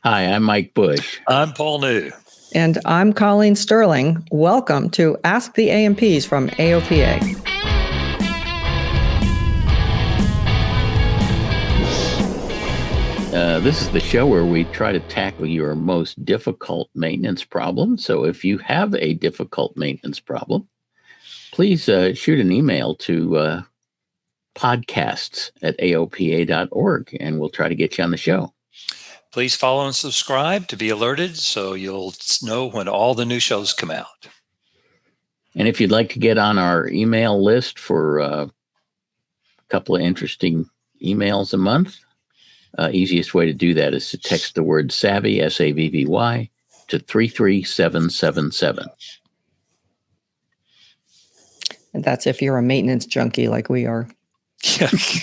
Hi, I'm Mike Bush. I'm Paul New. And I'm Colleen Sterling. Welcome to Ask the A&Ps from AOPA. This is the show where we try to tackle your most difficult maintenance problem. So if you have a difficult maintenance problem, please shoot an email to podcasts@aopa.org, and we'll try to get you on the show. Please follow and subscribe to be alerted so you'll know when all the new shows come out. And if you'd like to get on our email list for a couple of interesting emails a month, easiest way to do that is to text the word SAVVY, SAVVY, to 33777. And that's if you're a maintenance junkie like we are.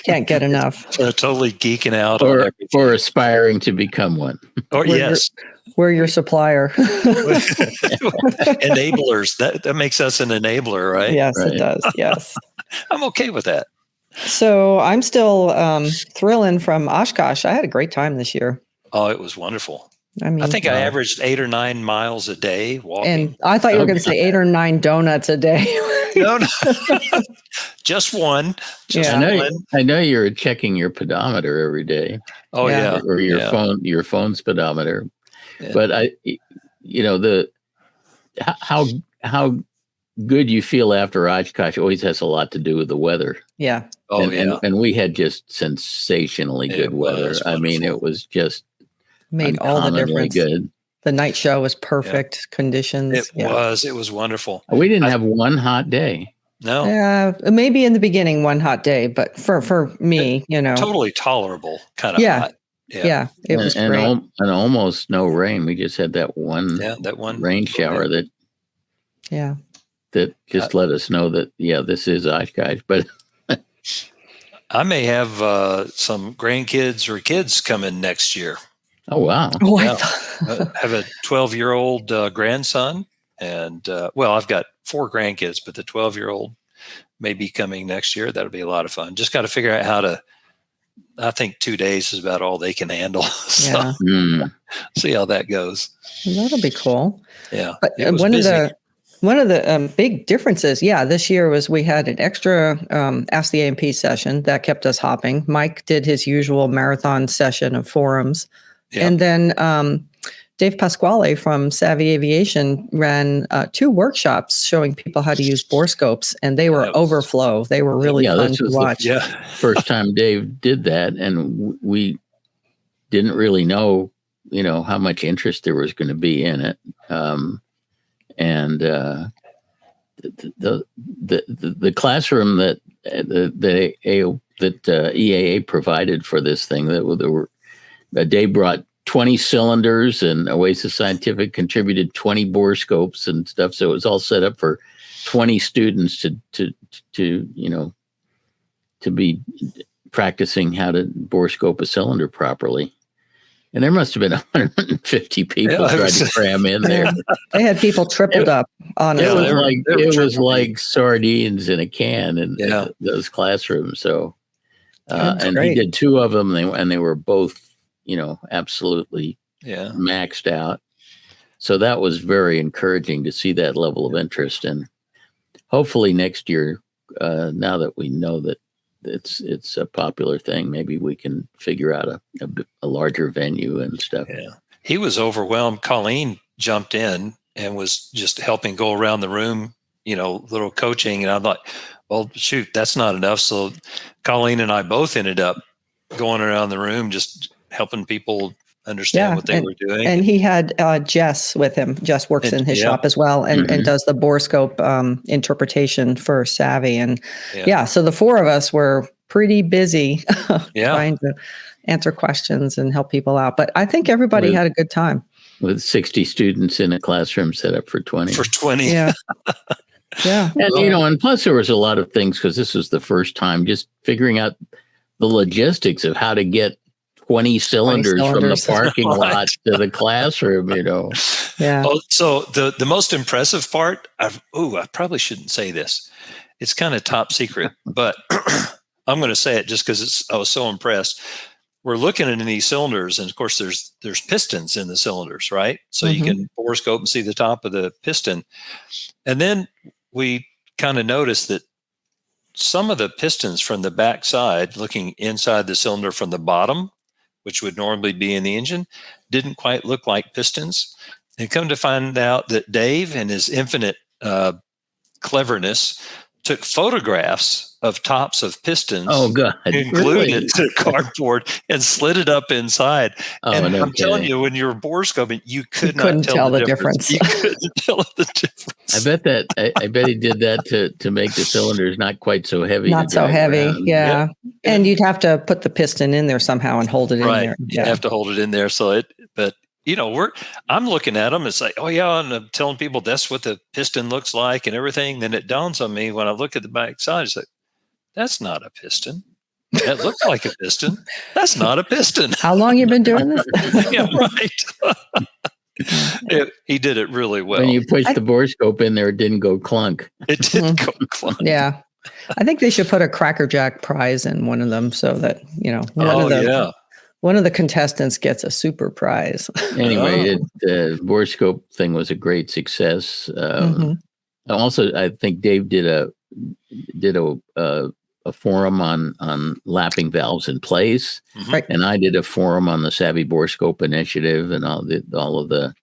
Can't get enough. Totally geeking out or, on everything. Or aspiring to become one. Or yes. We're your supplier. Enablers. That makes us an enabler, right? Yes, Right. It does. Yes. I'm okay with that. So I'm still thrilling from Oshkosh. I had a great time this year. Oh, it was wonderful. I mean, I think I averaged 8 or 9 miles a day walking. And I thought you were going to say 8 or 9 donuts a day. No. Just one. Just Yeah. I know you're checking your pedometer every day. Oh, yeah. Or your phone's pedometer. Yeah. But how good you feel after Oshkosh always has a lot to do with the weather. Yeah. Oh, and we had just sensationally good weather. I mean, it was just made all the difference. Good. The night show was perfect conditions. It was wonderful. We didn't have one hot day. No. Maybe in the beginning one hot day, but for me, totally tolerable kind of hot. Yeah, it was great. And almost no rain. We just had that one rain shower that just let us know that this is Oshkosh. But I may have some grandkids or kids coming next year. Oh, wow. Oh, I have a 12-year-old grandson, and I've got 4 grandkids, but the 12-year-old may be coming next year. That'll be a lot of fun. Just got to figure out how to. I think 2 days is about all they can handle. So see how that goes. That'll be cool. Yeah. But one of the big differences, this year was we had an extra Ask the A&P session that kept us hopping. Mike did his usual marathon session of forums. Yeah. And then Dave Pasquale from Savvy Aviation ran 2 workshops showing people how to use borescopes, and they were overflow. They were really fun to watch. First time Dave did that, and we didn't really know, how much interest there was going to be in it. And the classroom that EAA provided for this thing, Dave brought 20 cylinders, and Oasis Scientific contributed 20 borescopes and stuff. So it was all set up for 20 students to be practicing how to borescope a cylinder properly. And there must have been 150 people trying to cram in there. They had people tripled up on it. It was like sardines in a can in those classrooms. So, and he did 2 of them, and they were both, absolutely maxed out. So that was very encouraging to see that level of interest. And hopefully next year, now that we know that it's a popular thing, maybe we can figure out a larger venue and stuff. Yeah. He was overwhelmed. Colleen jumped in and was just helping go around the room, little coaching. And I thought, well, shoot, that's not enough. So Colleen and I both ended up going around the room, just helping people understand what they were doing. And he had Jess with him. Jess works in his shop as well and does the borescope interpretation for Savvy. And so the 4 of us were pretty busy trying to answer questions and help people out. But I think everybody had a good time. With 60 students in a classroom set up for 20. For 20. Yeah. Yeah. And, and plus there was a lot of things, because this was the first time, just figuring out the logistics of how to get 20 cylinders from the parking lot to the classroom, Yeah. Oh, so the most impressive part, I probably shouldn't say this. It's kind of top secret, but I'm going to say it just because I was so impressed. we're looking at these cylinders, and of course there's pistons in the cylinders, right? So you can borescope and see the top of the piston. And then we kind of noticed that some of the pistons from the back side, looking inside the cylinder from the bottom, which would normally be in the engine, didn't quite look like pistons. And come to find out that Dave, in his infinite cleverness, took photographs of tops of pistons. Oh, God. And glued it to cardboard and slid it up inside. And I'm telling you, when you were borescoping, you couldn't tell the difference. You couldn't tell the difference. I bet he did that to make the cylinders not quite so heavy. Not so heavy, yeah. And you'd have to put the piston in there somehow and hold it in there. You have to hold it in there. But I'm looking at them. It's like, oh yeah, and I'm telling people that's what the piston looks like and everything. Then it dawns on me when I look at the back side. It's like, that's not a piston. That looks like a piston. That's not a piston. How long you been doing this? Yeah, right. He did it really well. When you pushed the borescope in there, it didn't go clunk. It didn't go clunk. Yeah. I think they should put a Cracker Jack prize in one of them so that, one of the contestants gets a super prize. Anyway, the borescope thing was a great success. Also, I think Dave did a forum on lapping valves in place, and I did a forum on the Savvy Borescope Initiative and all of the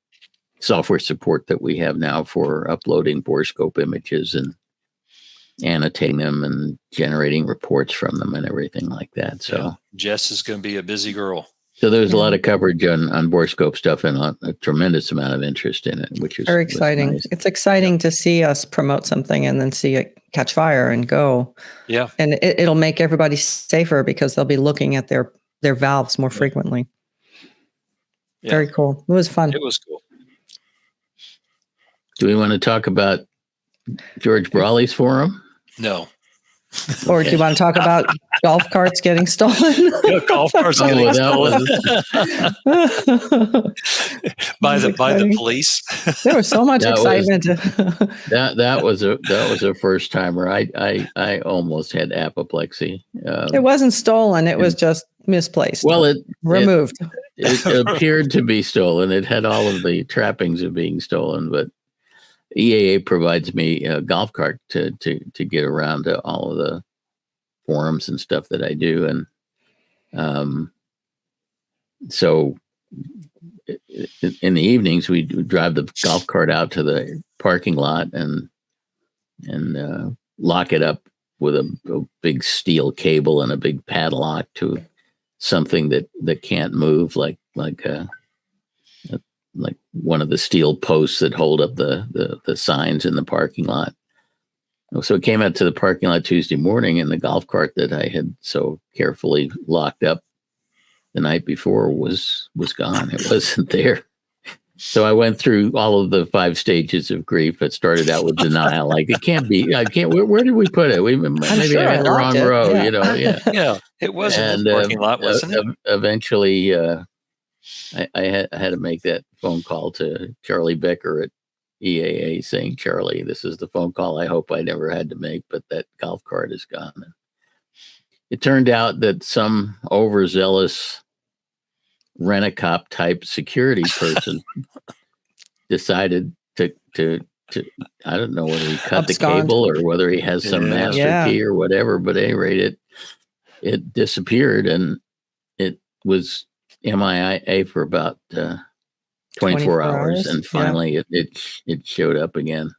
software support that we have now for uploading borescope images and annotating them and generating reports from them and everything like that. So Jess is going to be a busy girl. So there's a lot of coverage on borescope stuff and a tremendous amount of interest in it, which is very exciting. Nice. It's exciting to see us promote something and then see it catch fire and go. Yeah. And it'll make everybody safer because they'll be looking at their valves more frequently. Yeah. Very cool. It was fun. It was cool. Do we want to talk about George Brawley's forum? No. Or do you want to talk about golf carts getting stolen? Yeah, golf carts getting stolen by the police. There was so much excitement. That was a first timer. I almost had apoplexy. It wasn't stolen. It was just misplaced. Well, removed. It appeared to be stolen. It had all of the trappings of being stolen, but EAA provides me a golf cart to get around to all of the forums and stuff that I do. And so in the evenings, we drive the golf cart out to the parking lot and lock it up with a big steel cable and a big padlock to something that can't move, like one of the steel posts that hold up the signs in the parking lot. So it came out to the parking lot Tuesday morning, and the golf cart that I had so carefully locked up the night before was gone. It wasn't there. So I went through all of the 5 stages of grief. It started out with denial, like it can't be. I can't. Where did we put it? Maybe I had the wrong row. Yeah. Yeah, it wasn't the parking lot, wasn't it? Eventually, I had to make that phone call to Charlie Becker at EAA saying, Charlie, this is the phone call I hope I never had to make, but that golf cart is gone. And it turned out that some overzealous rent-a-cop type security person decided to I don't know whether he cut the cable or whether he has some master key or whatever, but at any rate, it disappeared and it was MIA for about 24 hours, and finally it showed up again.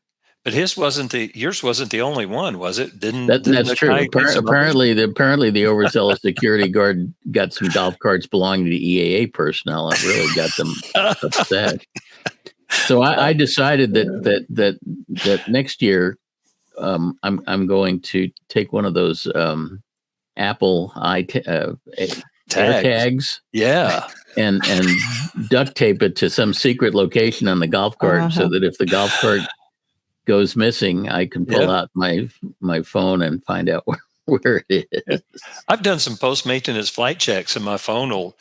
But yours wasn't the only one, was it? That's true. Apparently the overzealous security guard got some golf carts belonging to EAA personnel. It really got them upset. So I decided that next year I'm going to take one of those Apple AirTags. Yeah. And duct tape it to some secret location on the golf cart so that if the golf cart goes missing, I can pull out my phone and find out where it is. I've done some post-maintenance flight checks, and my phone will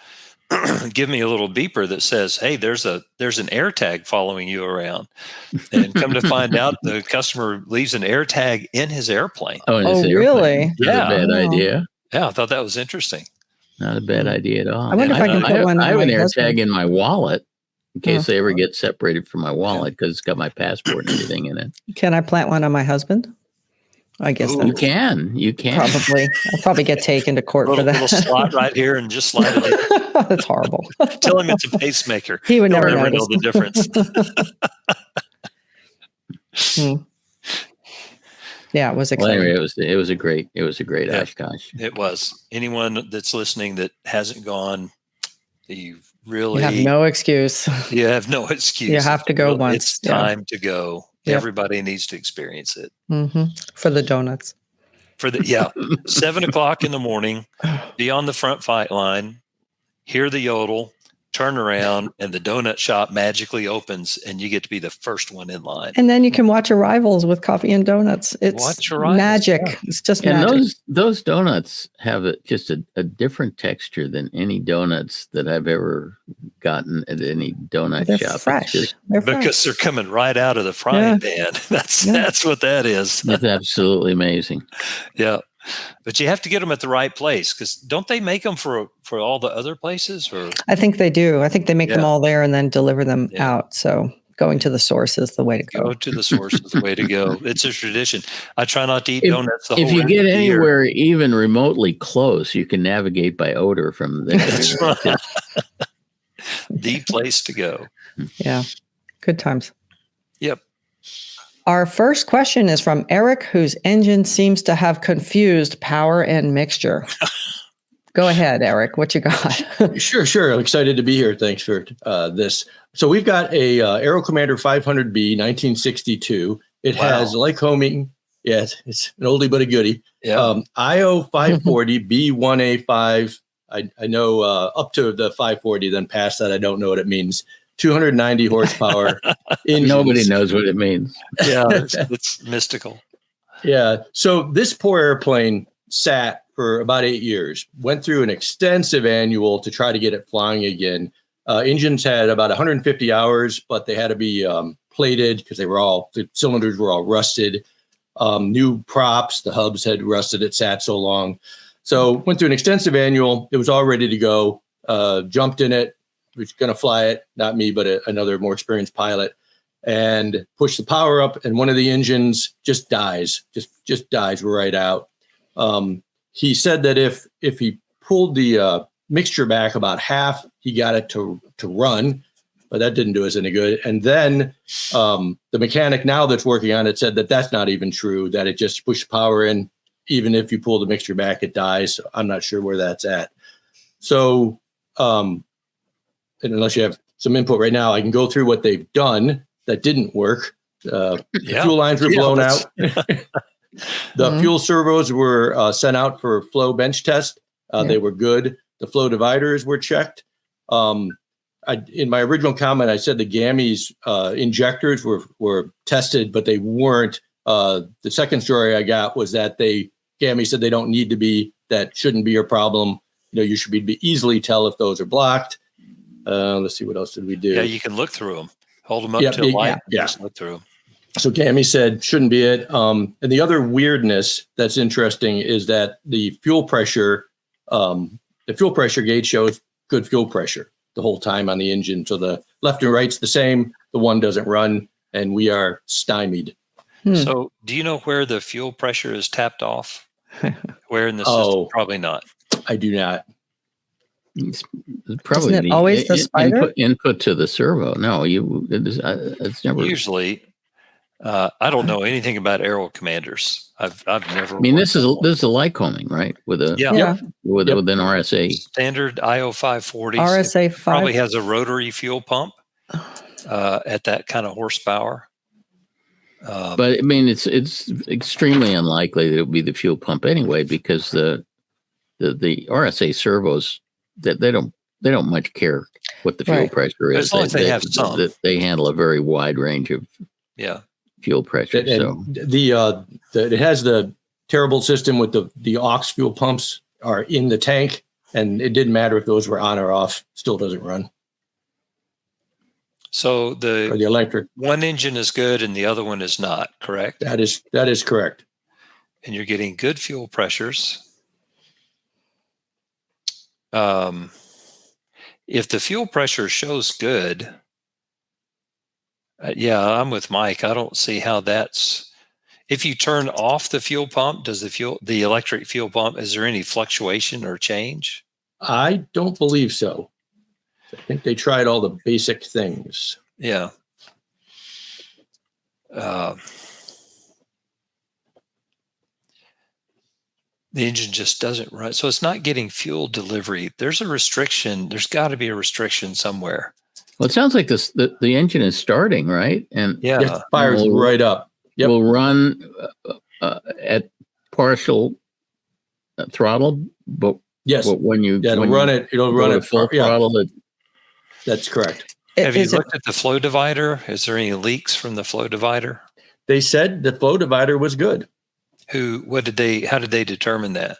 give me a little beeper that says, hey, there's an AirTag following you around. And come to find out, the customer leaves an AirTag in his airplane. Oh, really? Yeah. That's a bad idea. Yeah, I thought that was interesting. Not a bad idea at all. I wonder if I can put one on I have an my AirTag husband. in my wallet in case they ever get separated from my wallet because it's got my passport and everything in it. Can I plant one on my husband? I guess you can. Probably. I'll probably get taken to court for that. Little slot right here and just slide it in. That's horrible. Tell him it's a pacemaker. He would never know notice the difference. Yeah, it was exciting. Well, anyway, it was a great Oshkosh. It was. Anyone that's listening that hasn't gone, you have no excuse. You have no excuse. You have to go once. It's time to go. Yep. Everybody needs to experience it. For the donuts. 7:00 in the morning, be on the front fight line, hear the yodel, turn around, and the donut shop magically opens, and you get to be the first one in line. And then you can watch Arrivals with coffee and donuts. It's magic. Yeah. It's just magic. And those donuts have just a different texture than any donuts that I've ever gotten at any donut shop. Fresh. Because they're coming right out of the frying pan. That's what that is. That's absolutely amazing. Yeah. But you have to get them at the right place because don't they make them for all the other places? Or I think they do. I think they make them all there and then deliver them out. So going to the source is the way to go. Go to the source is the way to go. It's a tradition. I try not to eat donuts the whole If you get anywhere even remotely close, you can navigate by odor from there. That's right. The place to go. Yeah. Good times. Yep. Our first question is from Eric, whose engine seems to have confused power and mixture. Go ahead, Eric. What you got? Sure. I'm excited to be here. Thanks for this. So we've got a Aero Commander 500B 1962. It has Lycoming. Yes, it's an oldie but a goodie. Yeah. IO 540 B1A5. I know up to the 540. Then past that, I don't know what it means. 290 horsepower. Nobody knows what it means. Yeah, it's mystical. Yeah. So this poor airplane sat for about 8 years, went through an extensive annual to try to get it flying again. Engines had about 150 hours, but they had to be plated because the cylinders were all rusted. New props, the hubs had rusted. It sat so long. So went through an extensive annual. It was all ready to go. Jumped in it. Was going to fly it, not me, but another more experienced pilot, and push the power up. And one of the engines just dies, just dies right out. He said that if he pulled the mixture back about half, he got it to run, but that didn't do us any good. And then the mechanic now that's working on it said that that's not even true, that it just pushed power in. Even if you pull the mixture back, it dies. I'm not sure where that's at. So, and unless you have some input right now, I can go through what they've done that didn't work. The fuel lines were blown out. The fuel servos were sent out for flow bench test. They were good. The flow dividers were checked. In my original comment, I said the GAMI's injectors were tested, but they weren't. The second story I got was that GAMI said they don't need to be. That shouldn't be your problem. You should be easily tell if those are blocked. Let's see, what else did we do? Yeah, you can look through them. Hold them up to a light. Yeah. Just look through them. So GAMI said shouldn't be it. And the other weirdness that's interesting is that the fuel pressure gauge shows good fuel pressure the whole time on the engine. So the left and right's the same. The one doesn't run, and we are stymied. So do you know where the fuel pressure is tapped off? Where in the system? Probably not. I do not. It's probably Isn't it always the spider input to the servo. No, it's never usually. I don't know anything about Aero Commanders. I've never. I mean, this is a Lycoming, right? With an RSA standard IO 540. RSA 5 probably has a rotary fuel pump at that kind of horsepower. But I mean, it's extremely unlikely that it would be the fuel pump anyway, because the RSA servos, that they don't much care what the fuel pressure is. As long as they have some. They handle a very wide range of fuel pressure. It has the terrible system with the aux fuel pumps are in the tank, and it didn't matter if those were on or off, still doesn't run. So the electric one engine is good and the other one is not, correct? That is correct. And you're getting good fuel pressures. if the fuel pressure shows good, yeah, I'm with Mike. I don't see how that's. If you turn off the fuel pump, does the electric fuel pump, is there any fluctuation or change? I don't believe so. I think they tried all the basic things. Yeah. The engine just doesn't run. So it's not getting fuel delivery. There's a restriction. There's got to be a restriction somewhere. Well, it sounds like the engine is starting, right? And it fires right up. Yep. Will run at partial throttle, but yes, but when you it'll run at full throttle. That's correct. Have you looked at the flow divider? Is there any leaks from the flow divider? They said the flow divider was good. How did they determine that?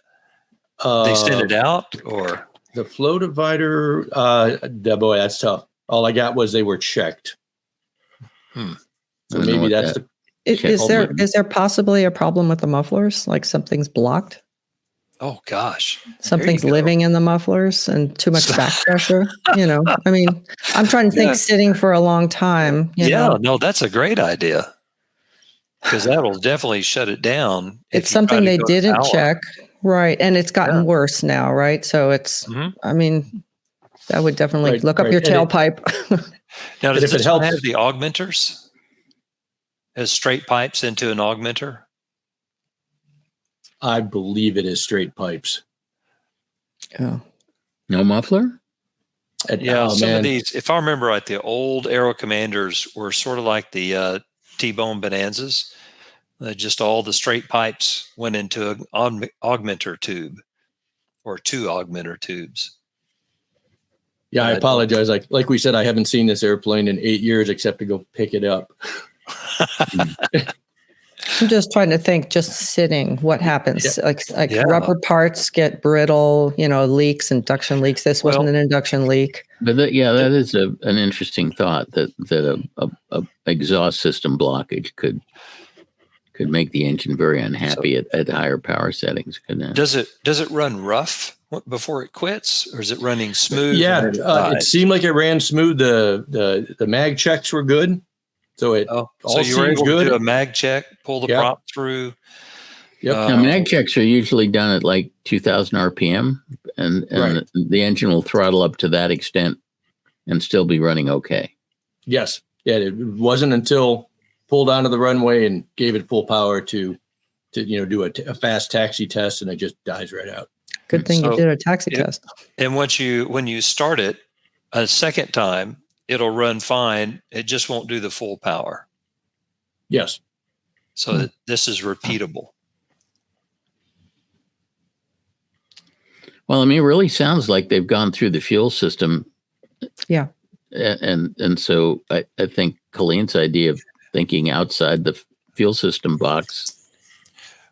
They sent it out, or the flow divider? Boy, that's tough. All I got was they were checked. So maybe that's the. Is there possibly a problem with the mufflers? Like something's blocked? Oh gosh, something's living in the mufflers and too much back pressure. I mean, I'm trying to think sitting for a long time. No, that's a great idea. Because that'll definitely shut it down. It's something they didn't check. Right. And it's gotten worse now, right? So it's, I mean, that would definitely look up your tailpipe. Now, does this one have the augmenters? As straight pipes into an augmenter? I believe it is straight pipes. Oh. No muffler? Some of these, if I remember right, the old Aero Commanders were sort of like the T-bone Bonanzas. Just all the straight pipes went into an augmenter tube or two augmenter tubes. Yeah, I apologize. Like we said, I haven't seen this airplane in 8 years except to go pick it up. I'm just trying to think, just sitting, what happens? Rubber parts get brittle, leaks, induction leaks. This wasn't an induction leak. But that is an interesting thought that a exhaust system blockage could make the engine very unhappy at higher power settings. Does it run rough before it quits, or is it running smooth? Yeah, it seemed like it ran smooth. The mag checks were good. So you were able to do a mag check, pull the prop through. Yep. Now, mag checks are usually done at like 2,000 RPM, and the engine will throttle up to that extent and still be running okay. Yes. Yeah. It wasn't until pulled onto the runway and gave it full power to do a fast taxi test, and it just dies right out. Good thing you did a taxi test. And when you start it a second time, it'll run fine. It just won't do the full power. Yes. So this is repeatable. Well, I mean, it really sounds like they've gone through the fuel system. Yeah. And so I think Colleen's idea of thinking outside the fuel system box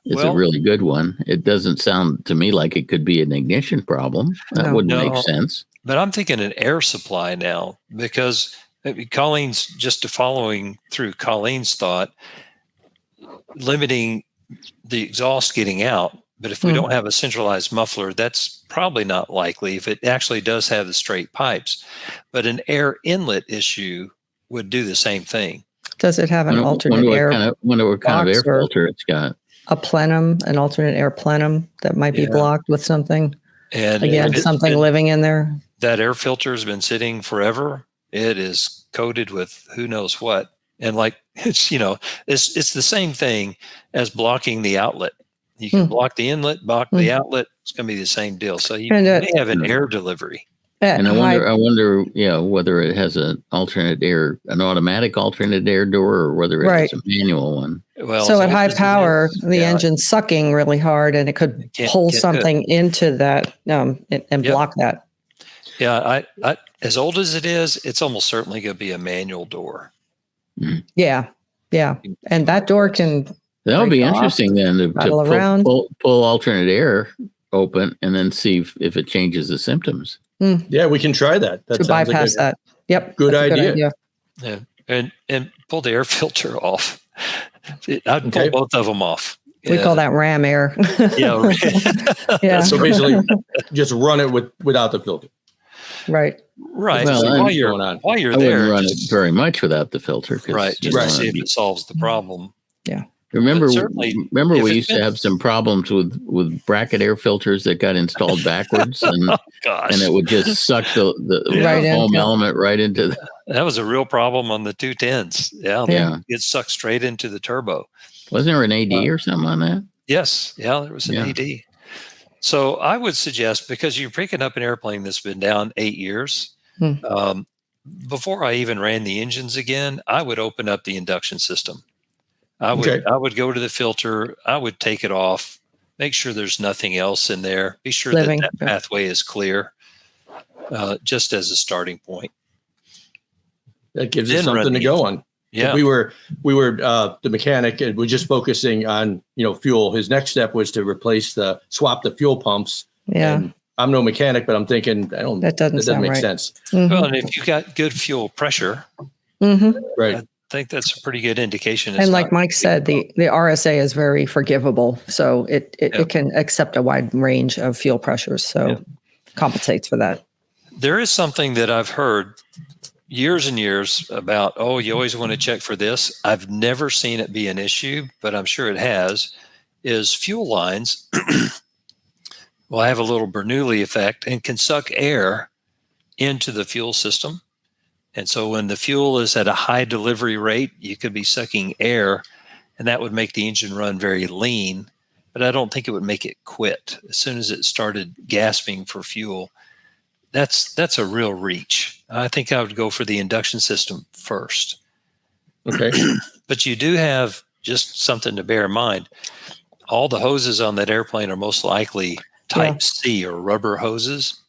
is a really good one. It doesn't sound to me like it could be an ignition problem. That wouldn't make sense. But I'm thinking an air supply now, because Colleen's just following through Colleen's thought, limiting the exhaust getting out. But if we don't have a centralized muffler, that's probably not likely if it actually does have the straight pipes. But an air inlet issue would do the same thing. Does it have an alternate air? Wonder what kind of air filter it's got. A plenum, an alternate air plenum that might be blocked with something. And again, something living in there. That air filter has been sitting forever. It is coated with who knows what. And it's the same thing as blocking the outlet. You can block the inlet, block the outlet. It's going to be the same deal. So you may have an air delivery. And I wonder, whether it has an automatic alternate air door, or whether it has a manual one. Well, so at high power, the engine's sucking really hard, and it could pull something into that and block that. Yeah, I as old as it is, it's almost certainly going to be a manual door. Yeah, and that door can. That'll be interesting then to pull alternate air open and then see if it changes the symptoms. Yeah, we can try that. To bypass that. Yep. Good idea. Yeah, and pull the air filter off. I'd pull both of them off. We call that ram air. Yeah. Yeah. So basically, just run it without the filter. Right. Right. Well, so while you're I there, wouldn't run it very much without the filter. Right. Just to see if it solves the problem. Yeah. Remember we used to have some problems with bracket air filters that got installed backwards, and and it would just suck the foam element right into the. That was a real problem on the 210s. Yeah. It sucked straight into the turbo. Wasn't there an AD or something on that? Yes. Yeah, there was an AD. So I would suggest, because you're picking up an airplane that's been down 8 years, before I even ran the engines again, I would open up the induction system. I would go to the filter. I would take it off, make sure there's nothing else in there. Be sure that pathway is clear, just as a starting point. That gives you something to go on. Yeah, we were the mechanic, and we're just focusing on fuel. His next step was to swap the fuel pumps. Yeah. And I'm no mechanic, but I'm thinking that doesn't make sense. Mm-hmm. Well, and if you got good fuel pressure, right. I think that's a pretty good indication. And like Mike said, the RSA is very forgivable, so it can accept a wide range of fuel pressures, so compensates for that. There is something that I've heard years and years about, you always want to check for this. I've never seen it be an issue, but I'm sure it has, is fuel lines will have a little Bernoulli effect and can suck air into the fuel system. And so when the fuel is at a high delivery rate, you could be sucking air, and that would make the engine run very lean, but I don't think it would make it quit. As soon as it started gasping for fuel, that's a real reach. I think I would go for the induction system first. Okay. But you do have just something to bear in mind. All the hoses on that airplane are most likely type C, or rubber hoses,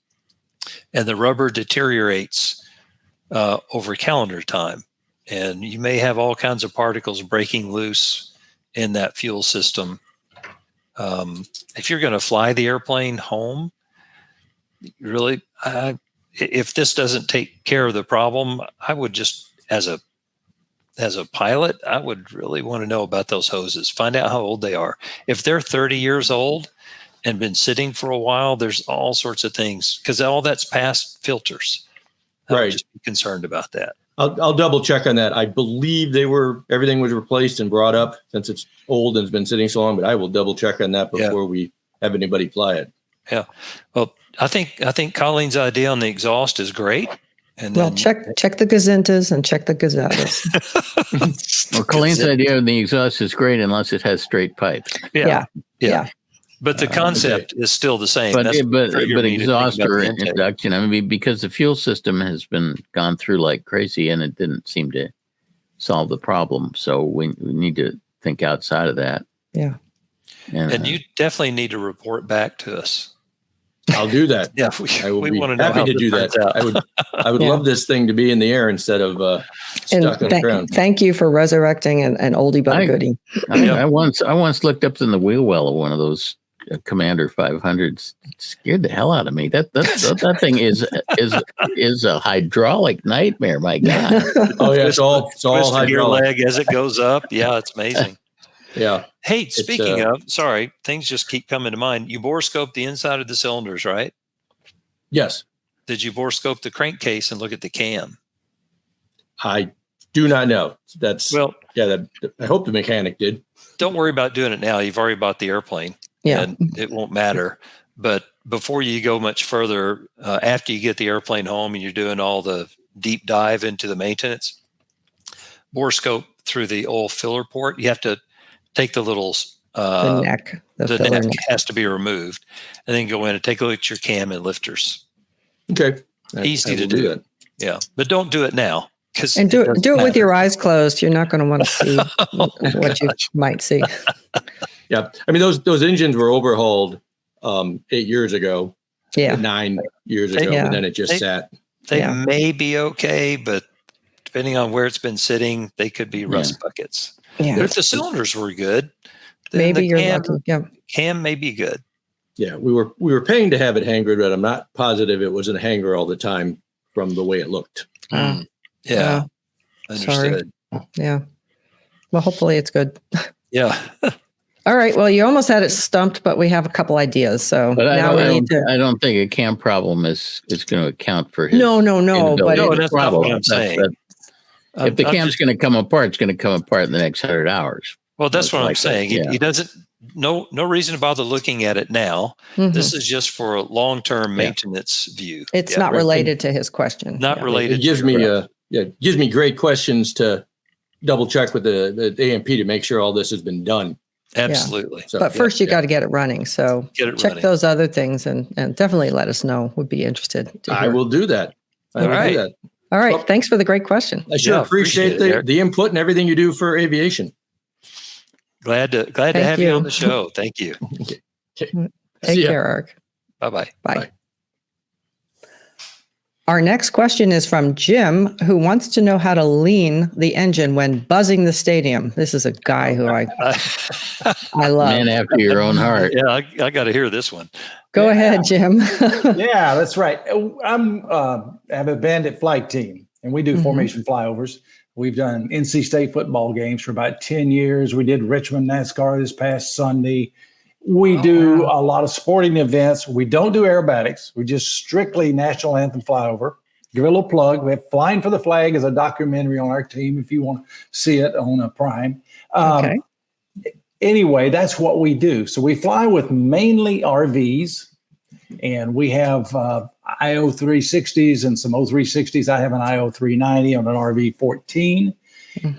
and the rubber deteriorates over calendar time, and you may have all kinds of particles breaking loose in that fuel system. If you're going to fly the airplane home, really, if this doesn't take care of the problem, I would just, as a pilot, I would really want to know about those hoses. Find out how old they are. If they're 30 years old and been sitting for a while, there's all sorts of things, because all that's past filters. I would just be concerned about that. I'll double check on that. I believe everything was replaced and brought up since it's old and it's been sitting so long, but I will double check on that before we have anybody fly it. Yeah. Well, I think Colleen's idea on the exhaust is great. And well, check the Gazintas and check the Gazettas. Well, Colleen's idea on the exhaust is great unless it has straight pipes. Yeah. But the concept is still the same. But exhaust or induction, I mean, because the fuel system has been gone through like crazy, and it didn't seem to solve the problem. So we need to think outside of that. Yeah. And you definitely need to report back to us. I'll do that. Yeah, I will be want to know happy to do that. I would love this thing to be in the air instead of stuck on the ground. Thank you for resurrecting an oldie but a goodie. I once looked up in the wheel well of one of those Commander 500s. It scared the hell out of me. That thing is a hydraulic nightmare. My God. Oh yeah, it's all hydraulic. Your leg as it goes up. Yeah, it's amazing. Yeah. Hey, speaking of, things just keep coming to mind. You borescope the inside of the cylinders, right? Yes. Did you borescope the crankcase and look at the cam? I do not know. I hope the mechanic did. Don't worry about doing it now. You've already bought the airplane. Yeah. And it won't matter. But before you go much further, after you get the airplane home and you're doing all the deep dive into the maintenance, borescope through the oil filler port. You have to take the little the neck. The neck has to be removed, and then go in and take a look at your cam and lifters. Okay. Easy to do that. Yeah, but don't do it now. And do it with your eyes closed. You're not going to want to see what you might see. Yeah, I mean those engines were overhauled 8 years ago. Yeah, 9 years ago, and then it just sat. They may be okay, but depending on where it's been sitting, they could be rust buckets. Yeah. But if the cylinders were good, then maybe you're lucky. Yeah, cam may be good. Yeah, we were paying to have it hangered, but I'm not positive it was in a hanger all the time from the way it looked. Yeah, understood. Sorry. Yeah. Well, hopefully it's good. Yeah. All right. Well, you almost had it stumped, but we have a couple ideas. So but now we need to. I don't think a cam problem is going to account for his. No. But that's not what I'm saying. If the cam's going to come apart, it's going to come apart in the next 100 hours. Well, that's what I'm saying. He doesn't. No reason to bother looking at it now. Mm-hmm. This is just for a long-term maintenance view. It's not related to his question. Not related. It gives me great questions to double check with the A&P to make sure all this has been done. Absolutely. So, but first, you got to get it running. So check those other things and definitely let us know. Would be interested. I will do that. All right. Well, thanks for the great question. I sure appreciate the input and everything you do for aviation. Glad to have you on the show. Thank you. Okay. Take care, Eric. Bye-bye. Bye. Our next question is from Jim, who wants to know how to lean the engine when buzzing the stadium. This is a guy who I love. Man after your own heart. Yeah, I got to hear this one. Go ahead, Jim. Yeah, that's right. I'm have a bandit flight team, and we do formation flyovers. We've done NC State football games for about 10 years. We did Richmond NASCAR this past Sunday. We do a lot of sporting events. We don't do aerobatics. We just strictly national anthem flyover. Give it a little plug. We have Flying for the Flag as a documentary on our team if you want to see it on a Prime. Okay. Anyway, that's what we do. So we fly with mainly RVs, and we have IO 360s and some O360s. I have an IO 390 on an RV 14.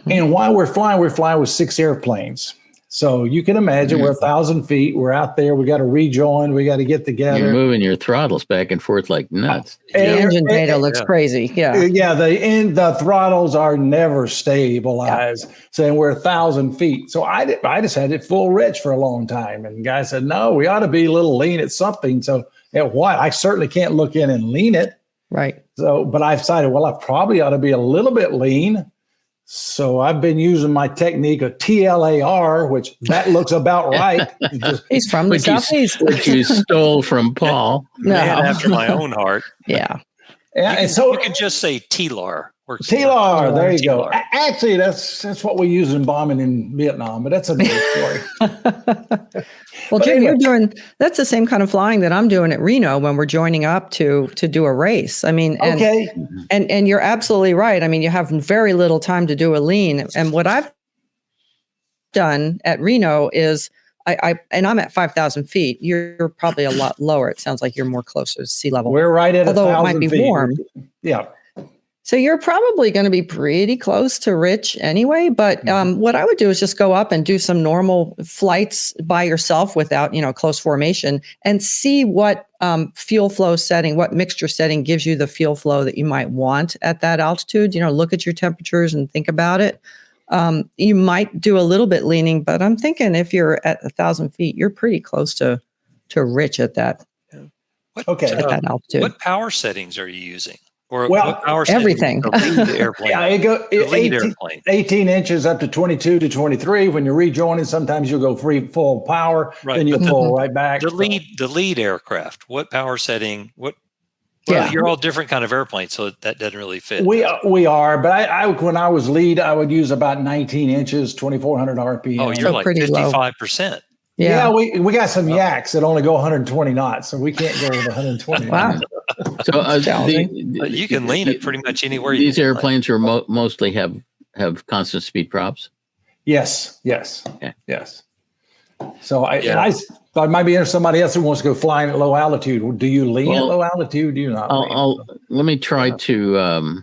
And while we're flying with 6 airplanes. So you can imagine we're 1,000 feet. We're out there. We got to rejoin. We got to get together. You're moving your throttles back and forth like nuts. The engine data looks crazy. Yeah. Yeah. The throttles are never stabilized. So we're 1,000 feet. So I just had it full rich for a long time. And the guy said, no, we ought to be a little lean at something. So at what? I certainly can't look in and lean it. Right. So, but I decided, well, I probably ought to be a little bit lean. So I've been using my technique of TLAR, which that looks about right. He's from the Southeast. Which you stole from Paul. Man after my own heart. Yeah. And you can just say TLAR. TLAR, there you go. Actually, that's what we use in bombing in Vietnam, but that's another story. Well, Jim, anyway, that's the same kind of flying that I'm doing at Reno when we're joining up to do a race. I mean, and you're absolutely right. I mean, you have very little time to do a lean. And what I've done at Reno is I'm at 5,000 feet. You're probably a lot lower. It sounds like you're more closer to sea level. We're right at 1,000 although it might be feet. warm. Yeah. So you're probably going to be pretty close to Rich anyway. But what I would do is just go up and do some normal flights by yourself without, close formation and see what fuel flow setting, what mixture setting gives you the fuel flow that you might want at that altitude. Look at your temperatures and think about it. You might do a little bit leaning, but I'm thinking if you're at 1,000 feet, you're pretty close to Rich at that. At that altitude. What power settings are you using? Or what power everything. The airplane. Yeah, it go 18 inches up to 22 to 23. When you're rejoining, sometimes you'll go full power, then you pull right back. The lead aircraft. What power setting? You're all different kind of airplanes, so that doesn't really fit. We are, but I when I was lead, I would use about 19 inches, 2,400 RPM. Oh, you're like 55%. Yeah, we got some yaks that only go 120 knots, so we can't go with 120. Wow. So you can lean it pretty much anywhere. These airplanes are mostly have constant speed props. Yes. Okay. Yes. So I might be interested in somebody else who wants to go flying at low altitude. Do you lean at low altitude? Do you not? Let me try to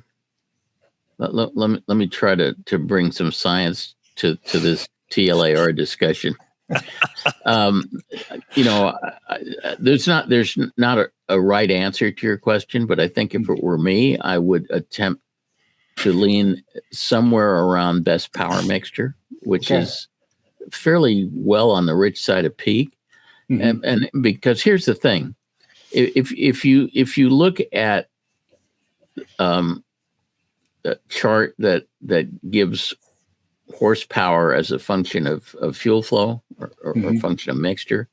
let me try to bring some science to this TLAR discussion. There's not a right answer to your question, but I think if it were me, I would attempt to lean somewhere around best power mixture, which is fairly well on the rich side of peak. And because here's the thing, if you look at a chart that gives horsepower as a function of fuel flow or a function of mixture,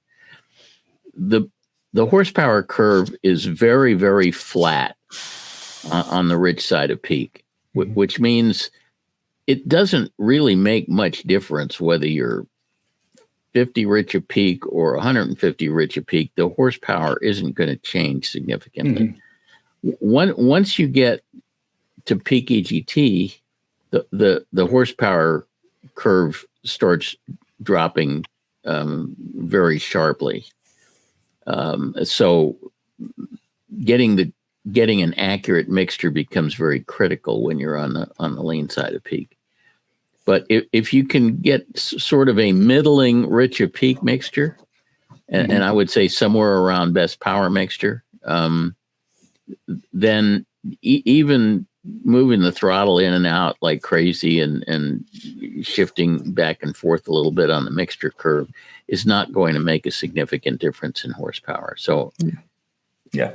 the horsepower curve is very, very flat on the rich side of peak, which means it doesn't really make much difference whether you're 50 rich a peak or 150 rich a peak, the horsepower isn't going to change significantly. Once you get to peak EGT, the horsepower curve starts dropping very sharply. So getting an accurate mixture becomes very critical when you're on the lean side of peak. But if you can get sort of a middling rich a peak mixture, and I would say somewhere around best power mixture, then even moving the throttle in and out like crazy and shifting back and forth a little bit on the mixture curve is not going to make a significant difference in horsepower. So, yeah.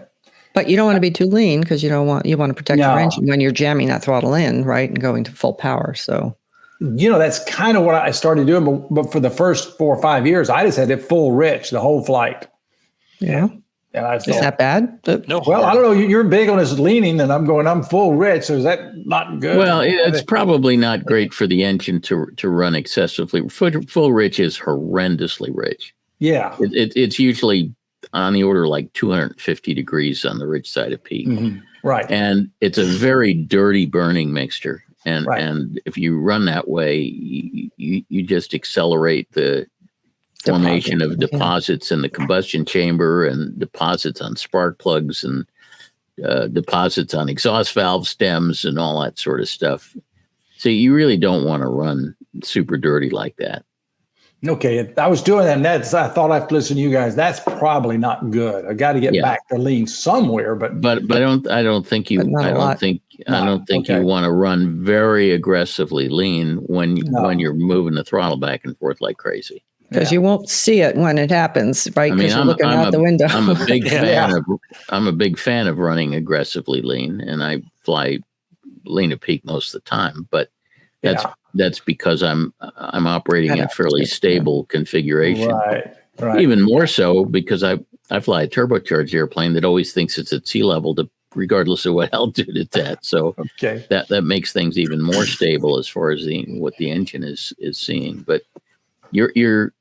But you don't want to be too lean because you want to protect your engine when you're jamming that throttle in, right, and going to full power. So, that's kind of what I started doing. But for the first 4 or 5 years, I just had it full rich the whole flight. Yeah. And I thought, is that bad? No. Well, I don't know. You're big on this leaning, and I'm full rich. So is that not good? Well, it's probably not great for the engine to run excessively. Full rich is horrendously rich. Yeah. It's usually on the order like 250 degrees on the rich side of peak. Right. And it's a very dirty burning mixture. And if you run that way, you just accelerate the formation of deposits in the combustion chamber and deposits on spark plugs and deposits on exhaust valve stems and all that sort of stuff. So you really don't want to run super dirty like that. Okay, I was doing that, and I thought I'd listen to you guys. That's probably not good. I got to get back to lean somewhere, but I don't think you want to run very aggressively lean when you're moving the throttle back and forth like crazy. Because you won't see it when it happens, right? Because you're looking out the window. I'm a big fan I'm a big fan of running aggressively lean, and I fly lean to peak most of the time. But that's because I'm operating a fairly stable configuration. Right. Even more so because I fly a turbocharged airplane that always thinks it's at sea level, regardless of what altitude it's at. So that makes things even more stable as far as what the engine is seeing. But you're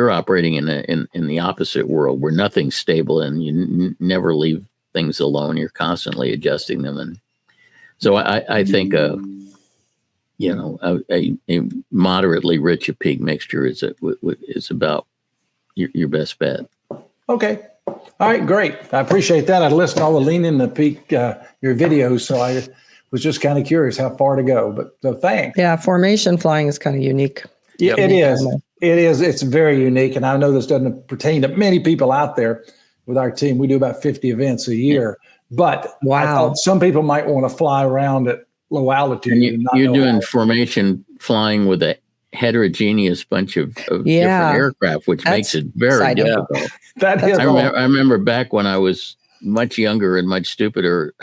operating in the opposite world where nothing's stable and you never leave things alone. You're constantly adjusting them, and so I think a moderately rich a peak mixture is about your best bet. Okay. All right, great. I appreciate that. I listened to all the lean in the peak your videos, so I was just kind of curious how far to go. But so thanks. Yeah, formation flying is kind of unique. Yeah, it is. It is. It's very unique, and I know this doesn't pertain to many people out there. With our team, we do about 50 events a year. But I thought some people might want to fly around at low altitude. And you're doing formation flying with a heterogeneous bunch of different aircraft, which makes it very difficult. I remember back when I was much younger and much stupider.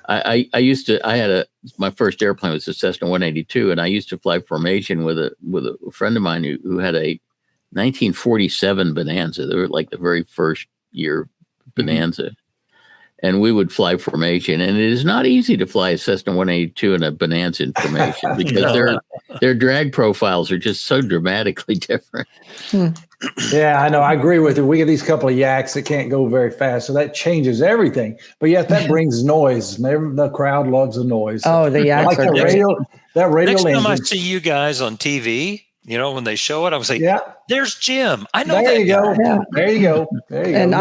My first airplane was a Cessna 182, and I used to fly formation with a friend of mine who had a 1947 Bonanza. They were like the very first year Bonanza. And we would fly formation, and it is not easy to fly a Cessna 182 in a Bonanza in formation because their drag profiles are just so dramatically different. Yeah, I know. I agree with you. We get these couple of yaks that can't go very fast, so that changes everything. But yet that brings noise. The crowd loves the noise. Oh, the yaks like are that radio. Next time engine. I see you guys on TV, when they show it, I was like, there's Jim. I know there that you go. Yeah. There you go. There you and go.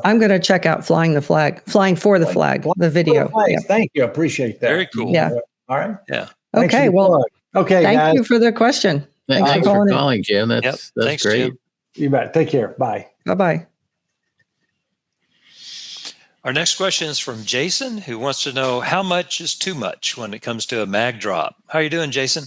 I'm going to check out Flying for the Flag, the video. Thank you. I appreciate that. Very cool. Yeah. All right. Yeah. Okay. Well, okay. Thank you for the question. Thanks for calling, Jim. That's Thanks, great. Jim. You bet. Take care. Bye. Bye-bye. Our next question is from Jason, who wants to know how much is too much when it comes to a mag drop. How are you doing, Jason?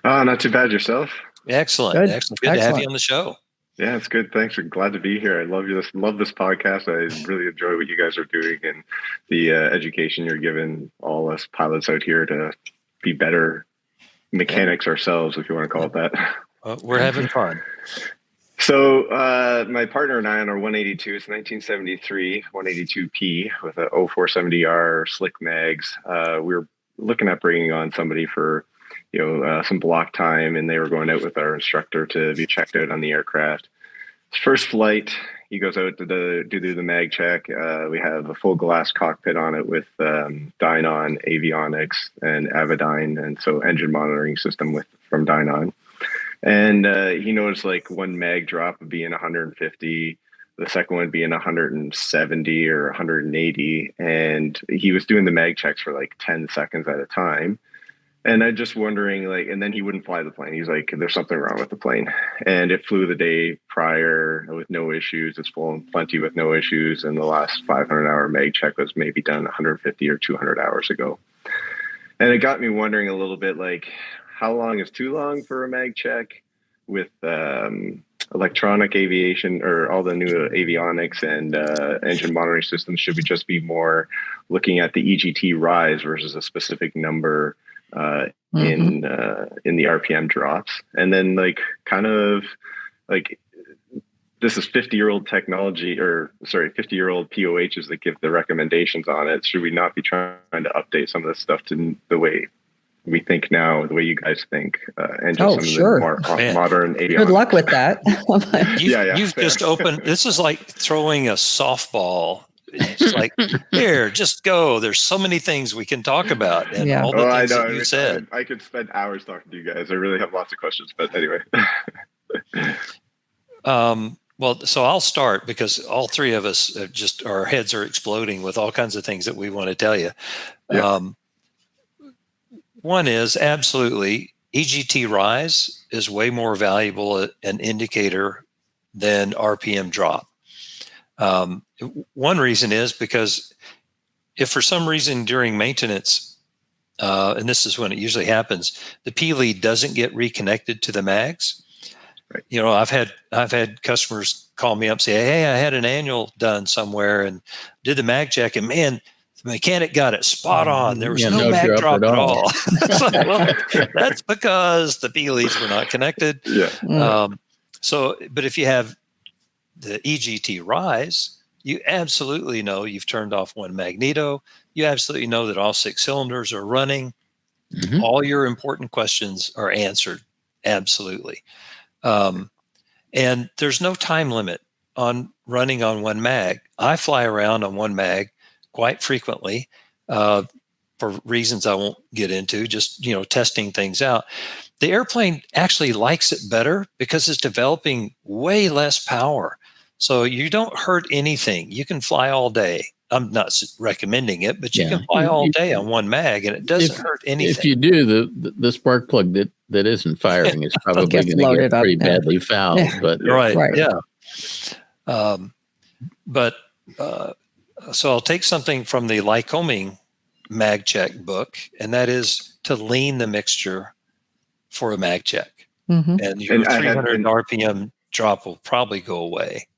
Not too bad. Yourself? Excellent. Good. Excellent. Good to have you on the show. Yeah, it's good. Thanks. I'm glad to be here. I love this podcast. I really enjoy what you guys are doing and the education you're giving all us pilots out here to be better mechanics ourselves, if you want to call it that. Well, we're having fun. So my partner and I on our 182, it's 1973 182P with a 0470R slick mags. We were looking at bringing on somebody for some block time, and they were going out with our instructor to be checked out on the aircraft. First flight, he goes out to do the mag check. We have a full glass cockpit on it with Dynon, avionics, and Avidyne, and so engine monitoring system from Dynon. And he noticed like one mag drop being 150, the second one being 170 or 180, and he was doing the mag checks for like 10 seconds at a time. And I'm just wondering, like, and then he wouldn't fly the plane. He's like, there's something wrong with the plane. And it flew the day prior with no issues. It's flown plenty with no issues. And the last 500-hour mag check was maybe done 150 or 200 hours ago. And it got me wondering a little bit, like, how long is too long for a mag check with electronic aviation or all the new avionics and engine monitoring systems? Should we just be more looking at the EGT rise versus a specific number in the RPM drops? And then like kind of like this is 50-year-old technology, 50-year-old POHs that give the recommendations on it. Should we not be trying to update some of this stuff to the way we think now, the way you guys think, and just some sure. of the modern avionics? Good luck with that. You've just opened. This is like throwing a softball. It's like, here, just go. There's so many things we can talk about, and all the things that you said. I could spend hours talking to you guys. I really have lots of questions, but anyway. Well, so I'll start because all three of us our heads are exploding with all kinds of things that we want to tell you. Yeah. One is absolutely EGT rise is way more valuable an indicator than RPM drop. One reason is because if for some reason during maintenance, and this is when it usually happens, the P lead doesn't get reconnected to the mags. Right. I've had customers call me up and say, hey, I had an annual done somewhere and did the mag check, and man, the mechanic got it spot on. There was no mag drop at all. Like, well, that's because the P leads were not connected. Yeah. But if you have the EGT rise, you absolutely know you've turned off one magneto. You absolutely know that all 6 cylinders are running. Mm-hmm. All your important questions are answered. Absolutely. And there's no time limit on running on one mag. I fly around on one mag quite frequently for reasons I won't get into, just, testing things out. The airplane actually likes it better because it's developing way less power. So you don't hurt anything. You can fly all day. I'm not recommending it, but you can fly all day on one mag, and it doesn't hurt anything. If you do, the spark plug that isn't firing is probably going to get pretty badly fouled. But right, yeah. So I'll take something from the Lycoming mag check book, and that is to lean the mixture for a mag check. Mm-hmm. And your 300 RPM drop will probably go away.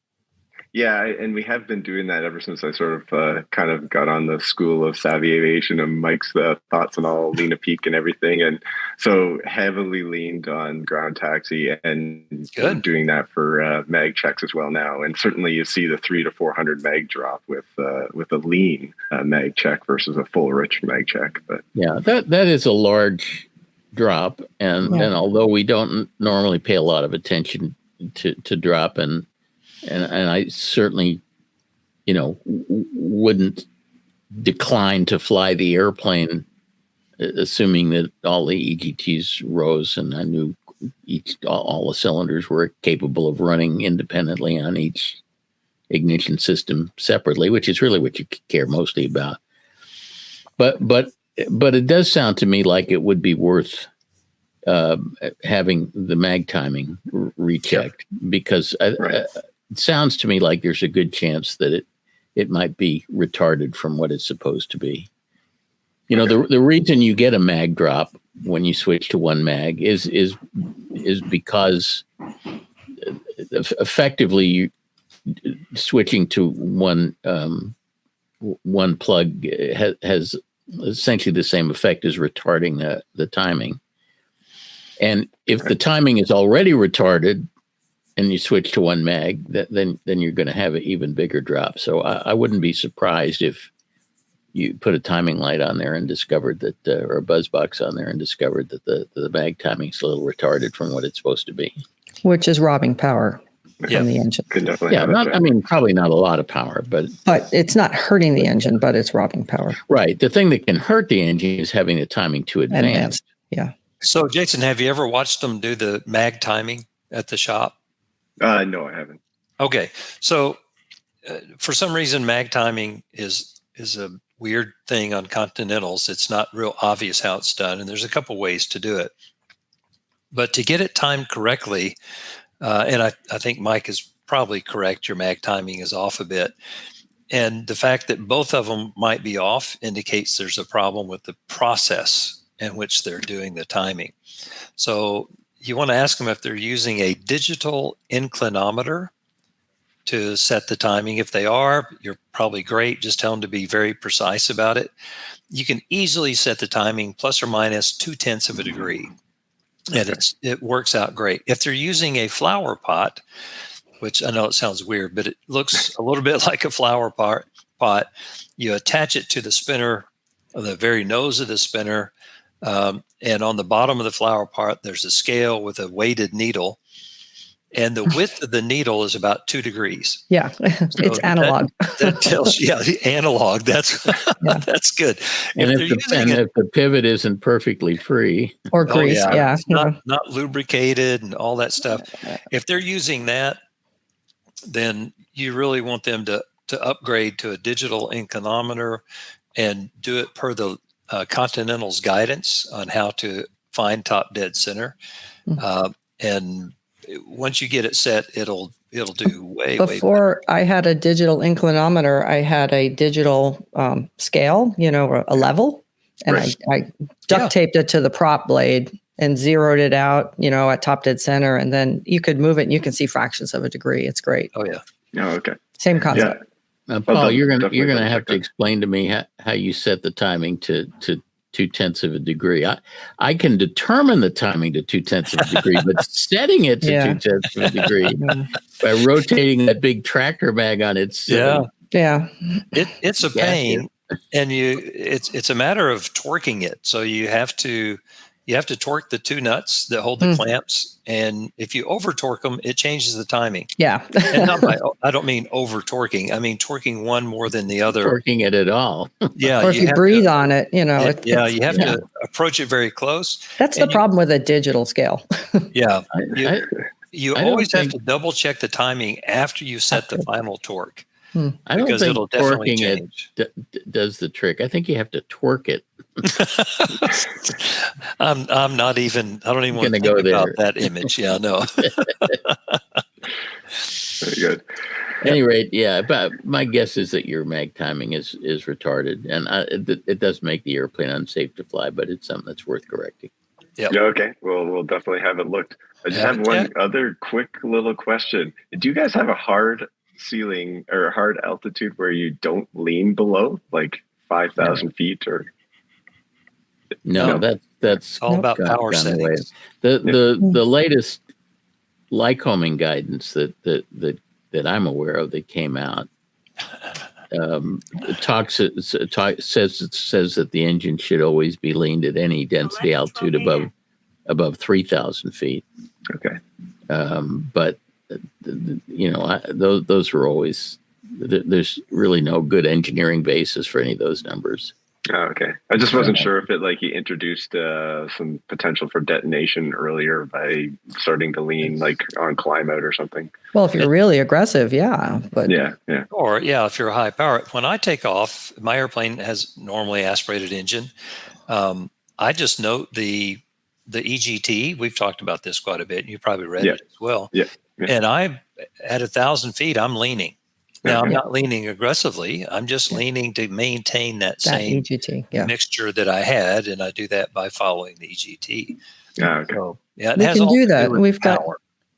Yeah, and we have been doing that ever since I sort of kind of got on the school of savvy aviation and Mike's thoughts and all lean a peak and everything. And so heavily leaned on ground taxi and doing that for mag checks as well now. And certainly you see the 300 to 400 mag drop with a lean mag check versus a full rich mag check. But yeah, that is a large drop. And although we don't normally pay a lot of attention to drop and I certainly, wouldn't decline to fly the airplane, assuming that all the EGTs rose and I knew all the cylinders were capable of running independently on each ignition system separately, which is really what you care mostly about. But it does sound to me like it would be worth having the mag timing rechecked because it sounds to me like there's a good chance that it might be retarded from what it's supposed to be. The reason you get a mag drop when you switch to one mag is because effectively switching to one plug has essentially the same effect as retarding the timing. And if the timing is already retarded, and you switch to one mag, then you're going to have an even bigger drop. So I wouldn't be surprised if you put a timing light on there and discovered that, or a buzz box on there and discovered that the mag timing's a little retarded from what it's supposed to be. Which is robbing power from the engine. Could definitely probably not a lot of power, but it's not hurting the engine, but it's robbing power. Right. The thing that can hurt the engine is having the timing too advanced. Yeah. So, Jason, have you ever watched them do the mag timing at the shop? No, I haven't. Okay. So, for some reason, mag timing is a weird thing on Continentals. It's not real obvious how it's done, and there's a couple ways to do it. But to get it timed correctly, and I think Mike is probably correct, your mag timing is off a bit. And the fact that both of them might be off indicates there's a problem with the process in which they're doing the timing. So you want to ask them if they're using a digital inclinometer to set the timing. If they are, you're probably great. Just tell them to be very precise about it. You can easily set the timing plus or minus 0.2 of a degree. And it works out great. If they're using a flower pot, which I know it sounds weird, but it looks a little bit like a flower pot, you attach it to the spinner, the very nose of the spinner, and on the bottom of the flower pot, there's a scale with a weighted needle. And the width of the needle is about 2 degrees. Yeah, it's analog. That tells you, the analog. That's good. And if the pivot isn't perfectly free or grease, not lubricated and all that stuff. If they're using that, then you really want them to upgrade to a digital inclinometer and do it per the Continental's guidance on how to find top dead center. And once you get it set, it'll do way Before I had a digital inclinometer, I had a digital scale, a level, and I duct taped it to the prop blade and zeroed it out, at top dead center, and then you could move it and you can see fractions of a degree. It's great. Oh yeah. Oh, okay. Same concept. Yeah. Paul, you're gonna have to explain to me how you set the timing to 0.2 of a degree. I can determine the timing to 0.2 of a degree, but setting it to 0.2 of a degree by rotating that big tractor bag on its it's a pain, and it's a matter of torquing it. So you have to torque the 2 nuts that hold the clamps, and if you over torque them, it changes the timing. Yeah, and I don't mean over torquing. I mean torquing one more than the other. Torquing it at all. Yeah, or if you breathe on it, you have to approach it very close. That's the problem with a digital scale. Yeah, you always have to double check the timing after you set the final torque. I don't think torquing it does the trick. I think you have to torque it. I'm not even. I don't even want to think about that image. Yeah, no. Very good. At any rate, but my guess is that your mag timing is retarded, and it does make the airplane unsafe to fly. But it's something that's worth correcting. Yep. Yeah. Okay. Well, we'll definitely have it looked. I just have one other quick little question. Do you guys have a hard ceiling or hard altitude where you don't lean below, like 5,000 feet or? No, that's all about power settings. The latest Lycoming guidance that I'm aware of that came out says that the engine should always be leaned at any density altitude above 3,000 feet. Okay, but those are always. There's really no good engineering basis for any of those numbers. Oh, okay. I just wasn't sure if he introduced some potential for detonation earlier by starting to lean on climb out or something. Well, if you're really aggressive, but or if you're high power. When I take off, my airplane has normally aspirated engine. I just note the EGT. We've talked about this quite a bit. You probably read it as well. Yeah. And at 1,000 feet, I'm leaning. Now, I'm not leaning aggressively. I'm just leaning to maintain that same EGT, mixture that I had, and I do that by following the EGT. Okay. So, we can do that.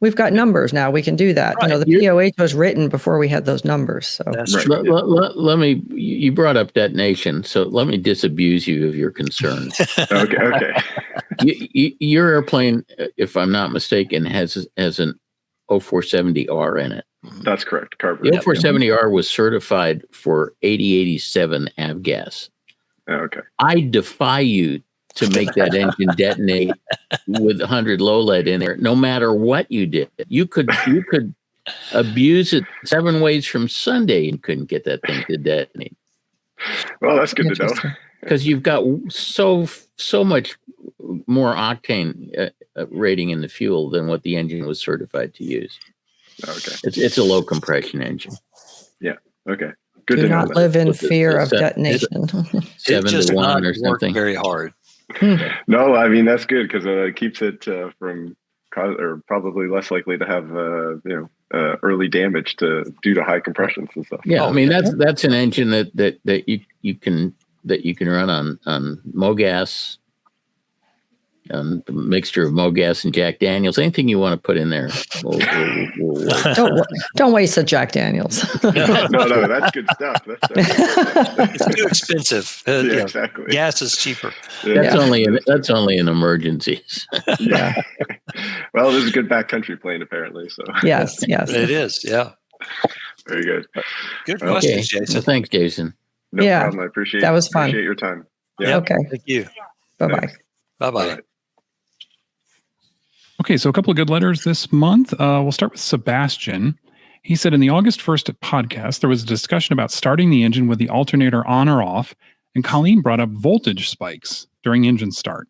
We've got numbers now. We can do that. Right. The POH was written before we had those numbers. So that's true. Let me. You brought up detonation, so let me disabuse you of your concerns. Okay. Your airplane, if I'm not mistaken, has an 0470R in it. That's correct. The 0470R was certified for 8087 avgas. Okay. I defy you to make that engine detonate with 100 low lead in there, no matter what you did. You could abuse it 7 ways from Sunday and couldn't get that thing to detonate. Well, that's good to know. Because you've got so much more octane rating in the fuel than what the engine was certified to use. Okay. It's a low compression engine. Yeah. Okay. Good Do to know. not live in fear of detonation. 7 to 1 or something. Very hard. No, I mean that's good because it keeps it from or probably less likely to have early damage due to high compressions and stuff. Yeah, I mean that's an engine that you can run on MoGas, a mixture of MoGas and Jack Daniels. Anything you want to put in there. Don't waste the Jack Daniels. No, that's good stuff. It's too expensive. Yeah, exactly. Gas is cheaper. Yeah. That's only in emergencies. Yeah. Well, there's a good backcountry plane apparently. So yes, it is. Yeah. Very good. Good question, Jason. Well, thanks, Jason. No problem. I appreciate that was fun. Appreciate your time. Yeah. Okay. Thank you. Bye-bye. Bye-bye. Okay, so a couple of good letters this month. We'll start with Sebastian. He said in the August 1st podcast, there was a discussion about starting the engine with the alternator on or off, and Colleen brought up voltage spikes during engine start.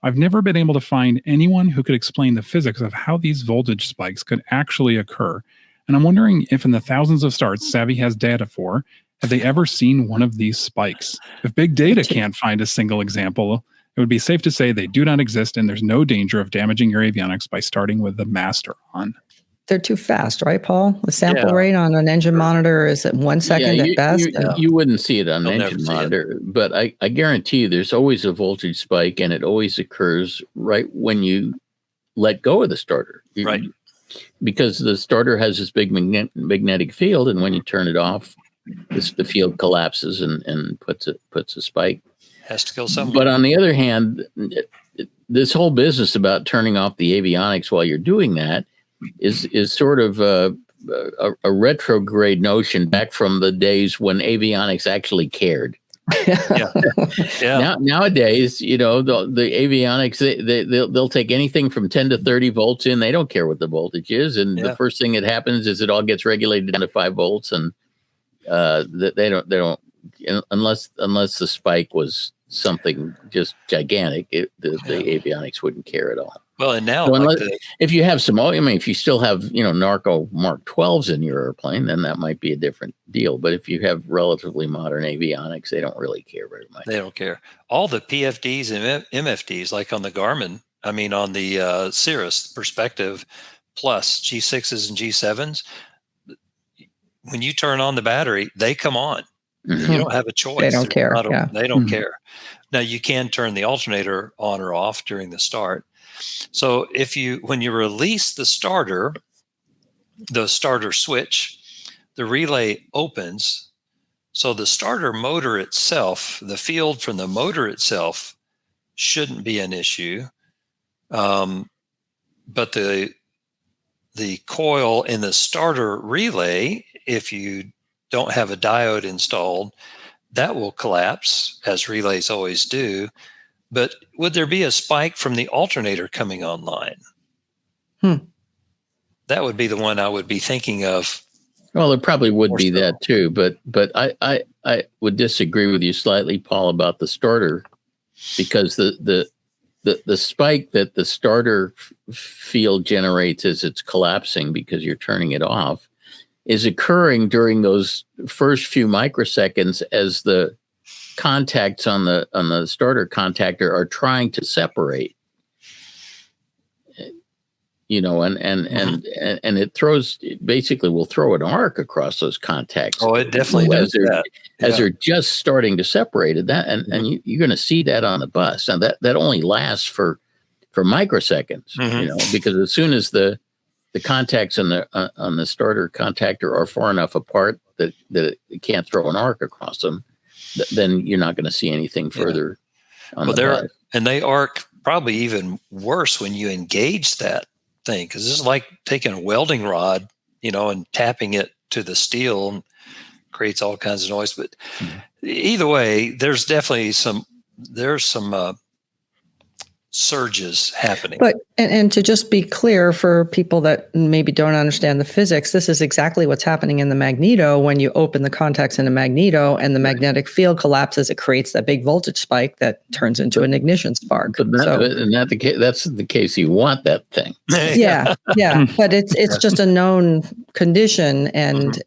I've never been able to find anyone who could explain the physics of how these voltage spikes could actually occur, and I'm wondering if in the thousands of starts Savvy has data for, have they ever seen one of these spikes? If big data can't find a single example, it would be safe to say they do not exist and there's no danger of damaging your avionics by starting with the master on. They're too fast, right, Paul? The sample rate on an engine monitor is at 1 second at best. You wouldn't see it on an engine monitor, but I guarantee you there's always a voltage spike and it always occurs right when you let go of the starter. Right. Because the starter has this big magnetic field, and when you turn it off, the field collapses and puts a spike. Has to go somewhere. But on the other hand, this whole business about turning off the avionics while you're doing that is sort of a retrograde notion back from the days when avionics actually cared. Nowadays, the avionics they'll take anything from 10 to 30 volts in. They don't care what the voltage is, and the first thing that happens is it all gets regulated down to 5 volts, and they don't unless the spike was something just gigantic, the avionics wouldn't care at all. Well, and now so if you have if you still have Narco Mark 12s in your airplane, then that might be a different deal. But if you have relatively modern avionics, they don't really care very much. They don't care. All the PFDs and MFDs, like on the Garmin, on the Cirrus Perspective Plus G6s and G7s, when you turn on the battery, they come on. Mm-hmm. You don't have a choice. They don't care. They don't care. Now you can turn the alternator on or off during the start. So when you release the starter switch, the relay opens. So the starter motor itself, the field from the motor itself shouldn't be an issue. But the coil in the starter relay, if you don't have a diode installed, that will collapse, as relays always do. But would there be a spike from the alternator coming online? That would be the one I would be thinking of. Well, there probably would be that too, but I would disagree with you slightly, Paul, about the starter, because the spike that the starter field generates as it's collapsing because you're turning it off is occurring during those first few microseconds as the contacts on the starter contactor are trying to separate, and it will throw an arc across those contacts. Oh, it definitely does that. As they're just starting to separate it, you're going to see that on the bus. Now that only lasts for microseconds, because as soon as the contacts on the starter contactor are far enough apart that it can't throw an arc across them, then you're not going to see anything further on the bus. And they arc probably even worse when you engage that thing, because this is like taking a welding rod and tapping it to the steel creates all kinds of noise. But either way, there's definitely some surges happening. But and to just be clear for people that maybe don't understand the physics, this is exactly what's happening in the magneto. When you open the contacts in a magneto and the magnetic field collapses, it creates that big voltage spike that turns into an ignition spark. But that's the case. You want that thing. Yeah. But it's just a known condition, and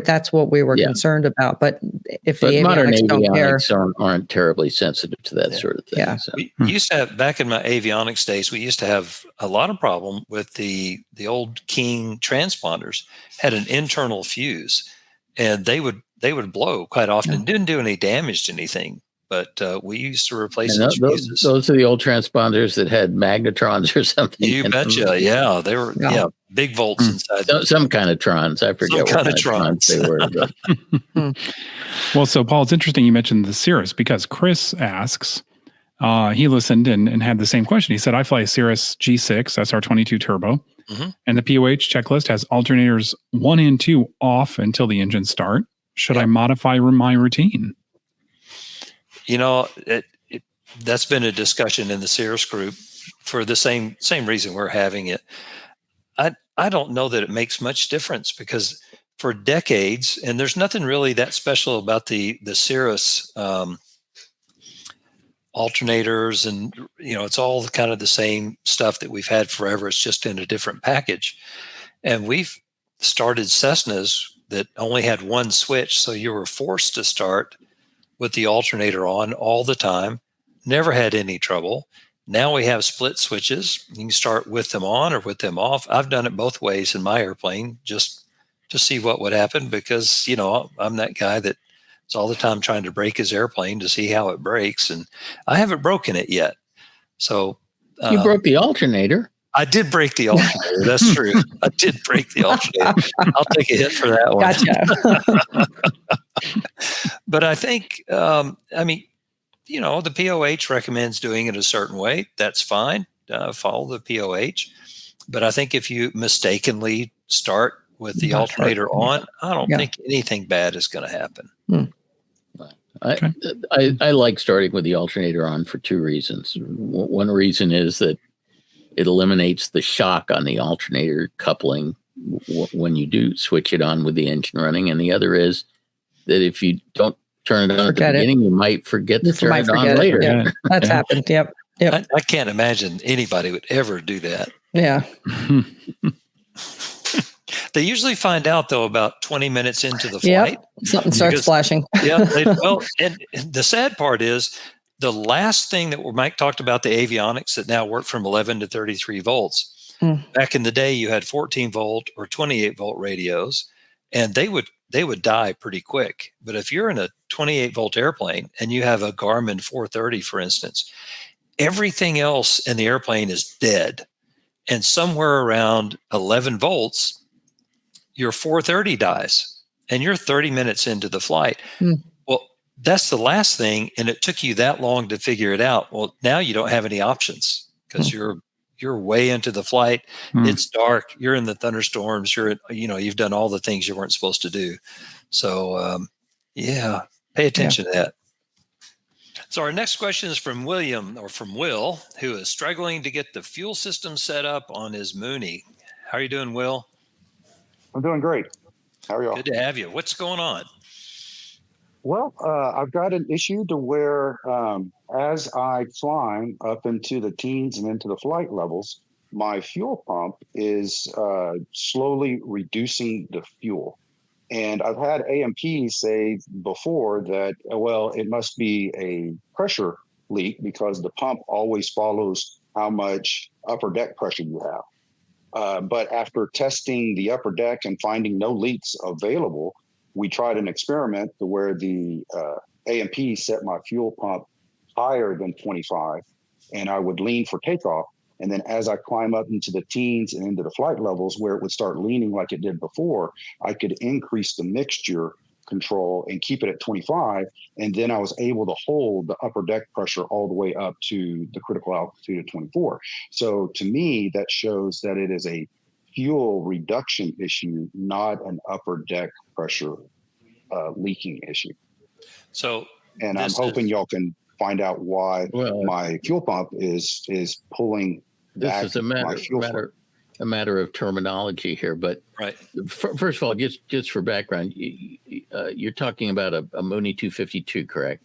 that's what we were concerned about. But if the modern avionics aren't terribly sensitive to that sort of thing. Yeah. So. We used to have, back in my avionics days, we used to have a lot of problem with the old King transponders had an internal fuse, and they would blow quite often. It didn't do any damage to anything, but we used to replace fuses. Those are the old transponders that had magnetrons or something. You betcha. Yeah, they were big volts inside. Some kind of trons. I forget what kind of trons they were. Well, so Paul, it's interesting you mentioned the Cirrus, because Chris asks, he listened and had the same question. He said, I fly a Cirrus G6 SR22 turbo, and the POH checklist has alternators 1 and 2 off until the engines start. Should I modify my routine? That's been a discussion in the Cirrus group for the same reason we're having it. I don't know that it makes much difference, because for decades, and there's nothing really that special about the Cirrus alternators, and it's all kind of the same stuff that we've had forever. It's just in a different package. And we've started Cessnas that only had one switch, so you were forced to start with the alternator on all the time. Never had any trouble. Now we have split switches. You can start with them on or with them off. I've done it both ways in my airplane just to see what would happen, because I'm that guy that is all the time trying to break his airplane to see how it breaks, and I haven't broken it yet. So you broke the alternator. I did break the alternator. That's true. I did break the alternator. I'll take a hit for that one. Gotcha. But I think, the POH recommends doing it a certain way. That's fine. Follow the POH. But I think if you mistakenly start with the alternator on, I don't think anything bad is going to happen. I like starting with the alternator on for 2 reasons. One reason is that it eliminates the shock on the alternator coupling when you do switch it on with the engine running. And the other is that if you don't turn it on at the beginning, you might forget to turn it on later. Yeah. That's happened. Yep. I can't imagine anybody would ever do that. Yeah. They usually find out, though, about 20 minutes into the flight. Something starts flashing. And the sad part is the last thing that Mike talked about, the avionics that now work from 11 to 33 volts. Back in the day, you had 14 volt or 28 volt radios, and they would die pretty quick. But if you're in a 28 volt airplane and you have a Garmin 430, for instance, everything else in the airplane is dead. And somewhere around 11 volts, your 430 dies, and you're 30 minutes into the flight. Well, that's the last thing, and it took you that long to figure it out. Well, now you don't have any options, because you're way into the flight. It's dark. You're in the thunderstorms. You've done all the things you weren't supposed to do. So, pay attention to that. So our next question is from Will, who is struggling to get the fuel system set up on his Mooney. How are you doing, Will? I'm doing great. How are y'all? Good to have you. What's going on? Well, I've got an issue to where as I climb up into the teens and into the flight levels, my fuel pump is slowly reducing the fuel. And I've had A&Ps say before that, it must be a pressure leak, because the pump always follows how much upper deck pressure you have. But after testing the upper deck and finding no leaks available, we tried an experiment where the A&P set my fuel pump higher than 25, and I would lean for takeoff. And then as I climb up into the teens and into the flight levels where it would start leaning like it did before, I could increase the mixture control and keep it at 25. And then I was able to hold the upper deck pressure all the way up to the critical altitude of 24. So to me, that shows that it is a fuel reduction issue, not an upper deck pressure leaking issue. So, and I'm hoping y'all can find out why my fuel pump is pulling back. This is a matter of terminology here, but right. First of all, just for background, you're talking about a Mooney 252, correct?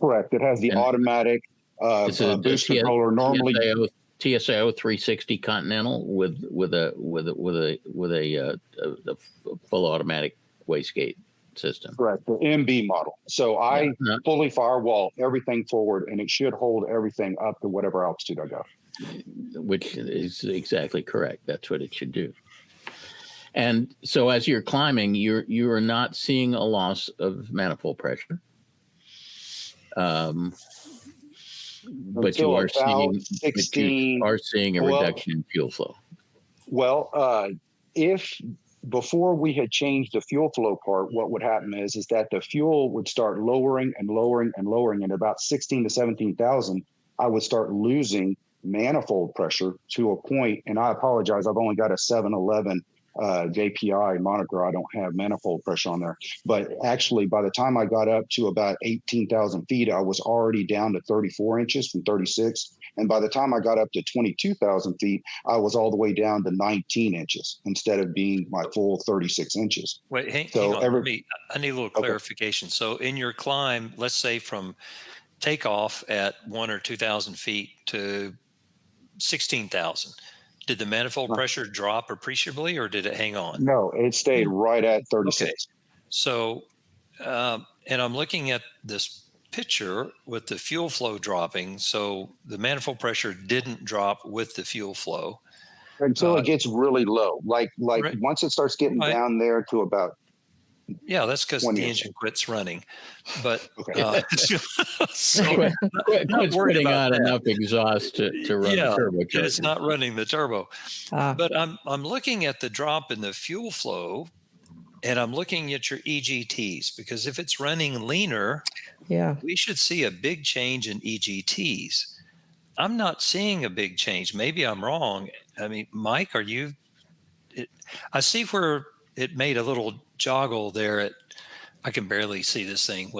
Correct. It has the automatic boost controller. Normally, TSAO 360 Continental with a full automatic wastegate system. Correct. The MB model. So I fully firewall everything forward, and it should hold everything up to whatever altitude I go. Which is exactly correct. That's what it should do. And so as you're climbing, you are not seeing a loss of manifold pressure. But you are seeing a reduction in fuel flow. Well, if before we had changed the fuel flow part, what would happen is that the fuel would start lowering and lowering and lowering, and about 16 to 17,000, I would start losing manifold pressure to a point. And I apologize, I've only got a 711 JPI monitor. I don't have manifold pressure on there. But actually, by the time I got up to about 18,000 feet, I was already down to 34 inches from 36. And by the time I got up to 22,000 feet, I was all the way down to 19 inches instead of being my full 36 inches. Wait, hang on. I need a little clarification. So in your climb, let's say from takeoff at 1,000 or 2,000 feet to 16,000, did the manifold pressure drop appreciably, or did it hang on? No, it stayed right at 36. Okay. So, and I'm looking at this picture with the fuel flow dropping. So the manifold pressure didn't drop with the fuel flow until it gets really low. Like right. Once it starts getting down there to about. Yeah, that's because the engine quits running. But so quit putting on enough exhaust to run the turbocharger. It's not running the turbo. But I'm looking at the drop in the fuel flow, and I'm looking at your EGTs, because if it's running leaner, we should see a big change in EGTs. I'm not seeing a big change. Maybe I'm wrong. I mean, Mike, are you? I see where it made a little joggle there at, I can barely see this thing,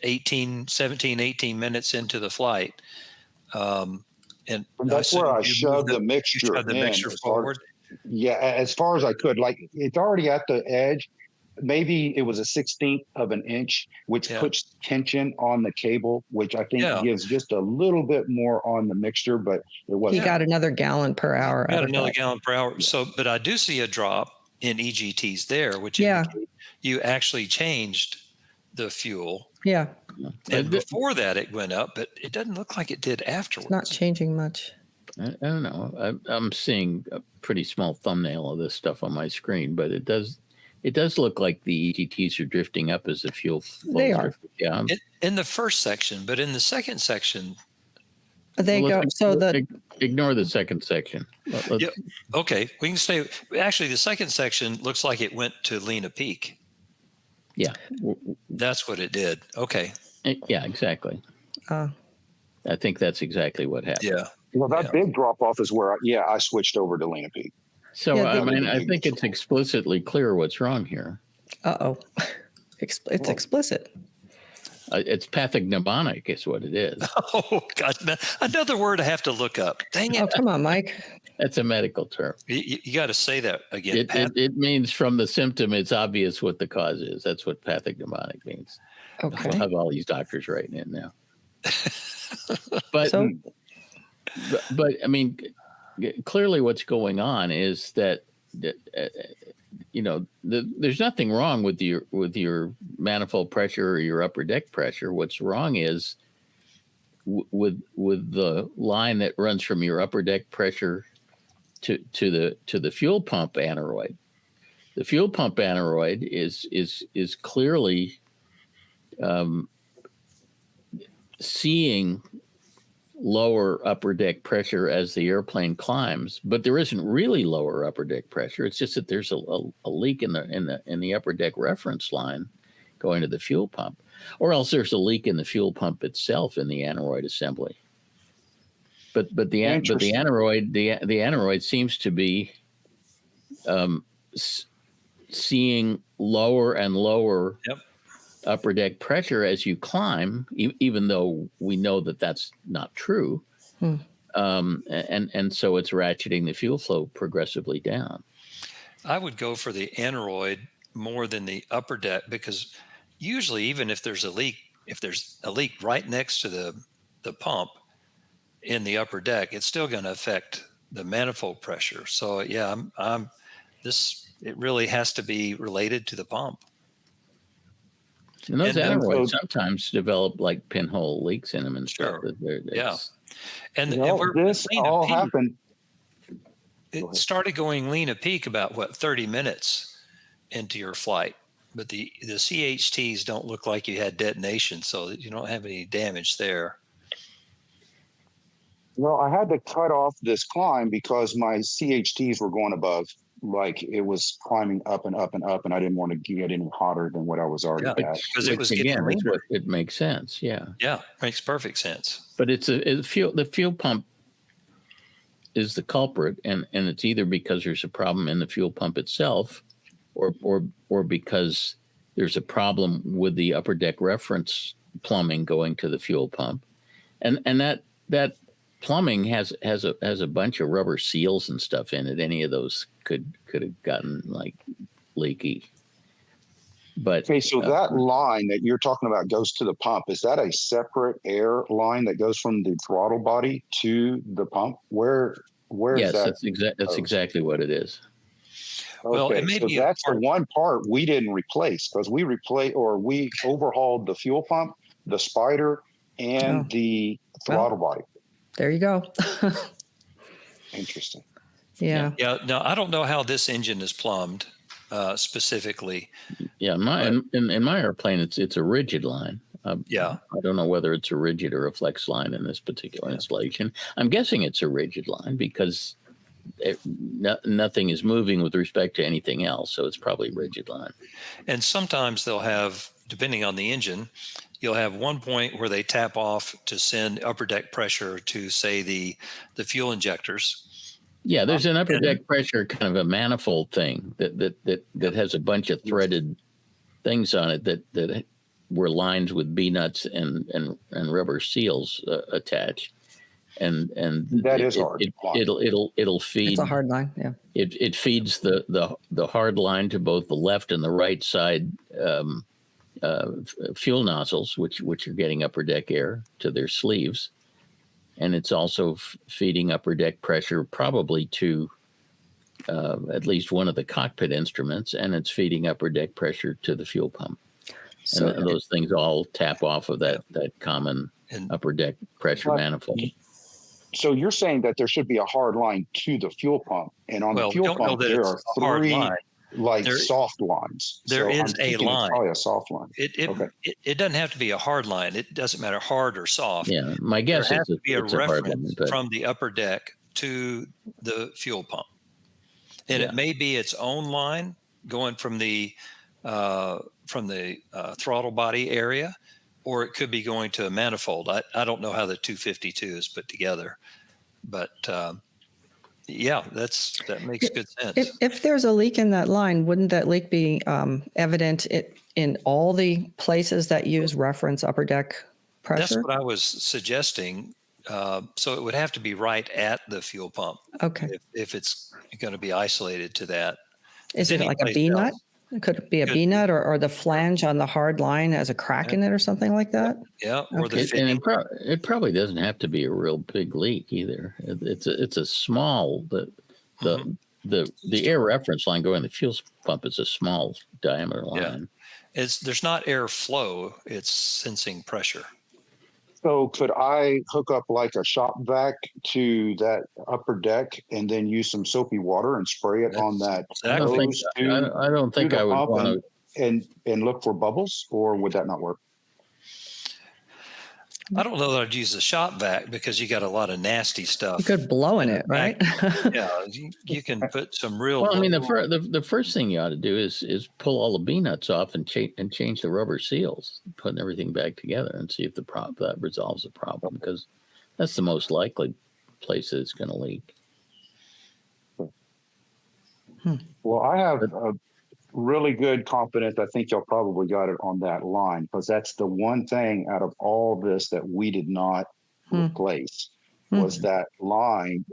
17, 18 minutes into the flight. And that's where I shoved the mixture. You shoved the mixture forward? As far as I could. Like, it's already at the edge. Maybe it was a 16th of an inch, which puts tension on the cable, which I think gives just a little bit more on the mixture, but it wasn't. He got another gallon per hour. Gallon per hour. So, but I do see a drop in EGTs there, which you actually changed the fuel. Yeah. And before that it went up, but it doesn't look like it did afterwards. It's not changing much. I don't know. I'm seeing a pretty small thumbnail of this stuff on my screen, but it does look like the EGTs are drifting up as the fuel flows. They are. Yeah. In the first section, but in the second section, they go. Ignore the second section. Okay, we can stay. Actually, the second section looks like it went to Lena Peak. Yeah, that's what it did. Okay. Yeah, exactly. I think that's exactly what happened. Yeah. Well, that big drop off is where I switched over to Lena Peak. So I think it's explicitly clear what's wrong here. It's explicit. It's pathognomonic is what it is. Oh, God. Another word I have to look up. Dang it. Oh, come on, Mike. That's a medical term. You got to say that again. It means from the symptom, it's obvious what the cause is. That's what pathognomonic means. Okay. I'll have all these doctors writing in now. But I mean, clearly what's going on is that there's nothing wrong with your manifold pressure or your upper deck pressure. What's wrong is with the line that runs from your upper deck pressure to the fuel pump aneroid. The fuel pump aneroid is clearly seeing lower upper deck pressure as the airplane climbs, but there isn't really lower upper deck pressure. It's just that there's a leak in the upper deck reference line going to the fuel pump, or else there's a leak in the fuel pump itself in the aneroid assembly. But the aneroid seems to be seeing lower and lower Yep. upper deck pressure as you climb, even though we know that that's not true. And so it's ratcheting the fuel flow progressively down. I would go for the aneroid more than the upper deck, because usually, even if there's a leak right next to the pump in the upper deck, it's still going to affect the manifold pressure. So yeah, it really has to be related to the pump. And those aneroids sometimes develop like pinhole leaks in them and stuff. Yeah. And this all happened. It started going lean a peak about 30 minutes into your flight, but the CHTs don't look like you had detonation, so you don't have any damage there. Well, I had to cut off this climb because my CHTs were going above, like it was climbing up and up and up, and I didn't want to get any hotter than what I was already at. Because it was getting leaner. It makes sense. Yeah. Yeah, makes perfect sense. But the fuel pump is the culprit, and it's either because there's a problem in the fuel pump itself, or because there's a problem with the upper deck reference plumbing going to the fuel pump, and that plumbing has a bunch of rubber seals and stuff in it. Any of those could have gotten like leaky. But okay, so that line that you're talking about goes to the pump. Is that a separate air line that goes from the throttle body to the pump? Where yes, is that? that's exactly what it is. Okay, well, it may so be that's the one part we didn't replace, because we overhauled the fuel pump, the spider, and the throttle body. There you go. Interesting. Yeah. Yeah. No, I don't know how this engine is plumbed specifically. Yeah, in my airplane, it's a rigid line. I don't know whether it's a rigid or a flex line in this particular installation. I'm guessing it's a rigid line because nothing is moving with respect to anything else, so it's probably a rigid line. And sometimes they'll have, depending on the engine, you'll have one point where they tap off to send upper deck pressure to, say, the fuel injectors. Yeah, there's an upper deck pressure kind of a manifold thing that has a bunch of threaded things on it that were lined with B-nuts and rubber seals attached. And that is hard. It'll feed. It's a hard line. Yeah. It feeds the hard line to both the left and the right side fuel nozzles, which are getting upper deck air to their sleeves, and it's also feeding upper deck pressure probably to at least one of the cockpit instruments, and it's feeding upper deck pressure to the fuel pump. So, and those things all tap off of that common upper deck pressure manifold. So you're saying that there should be a hard line to the fuel pump, and on the fuel pump there are three soft lines. There is a line. Probably a soft line. It doesn't have to be a hard line. It doesn't matter hard or soft. Yeah, my guess there is has to be a reference line, from the upper deck to the fuel pump, and it may be its own line going from the throttle body area, or it could be going to a manifold. I don't know how the 252 is put together, but that makes good sense. If there's a leak in that line, wouldn't that leak be evident in all the places that use reference upper deck pressure? That's what I was suggesting. So it would have to be right at the fuel pump. Okay. If it's going to be isolated to that. Is it like a B-nut? Could it be a B-nut or the flange on the hard line has a crack in it or something like that? Yeah, or it probably doesn't have to be a real big leak either. It's a small the air reference line going to the fuel pump is a small diameter line. Yeah. There's not air flow; it's sensing pressure. So could I hook up like a shop vac to that upper deck and then use some soapy water and spray it on that? I don't think I would want to. And look for bubbles, or would that not work? I don't know that I'd use a shop vac because you got a lot of nasty stuff. You could blow in it, right? Yeah, you can put some real. Well, I mean, the first thing you ought to do is pull all the B-nuts off and change the rubber seals, putting everything back together, and see if that resolves the problem, because that's the most likely place that it's going to leak. Well, I have a really good confidence. I think y'all probably got it on that line, because that's the one thing out of all this that we did not replace was that line,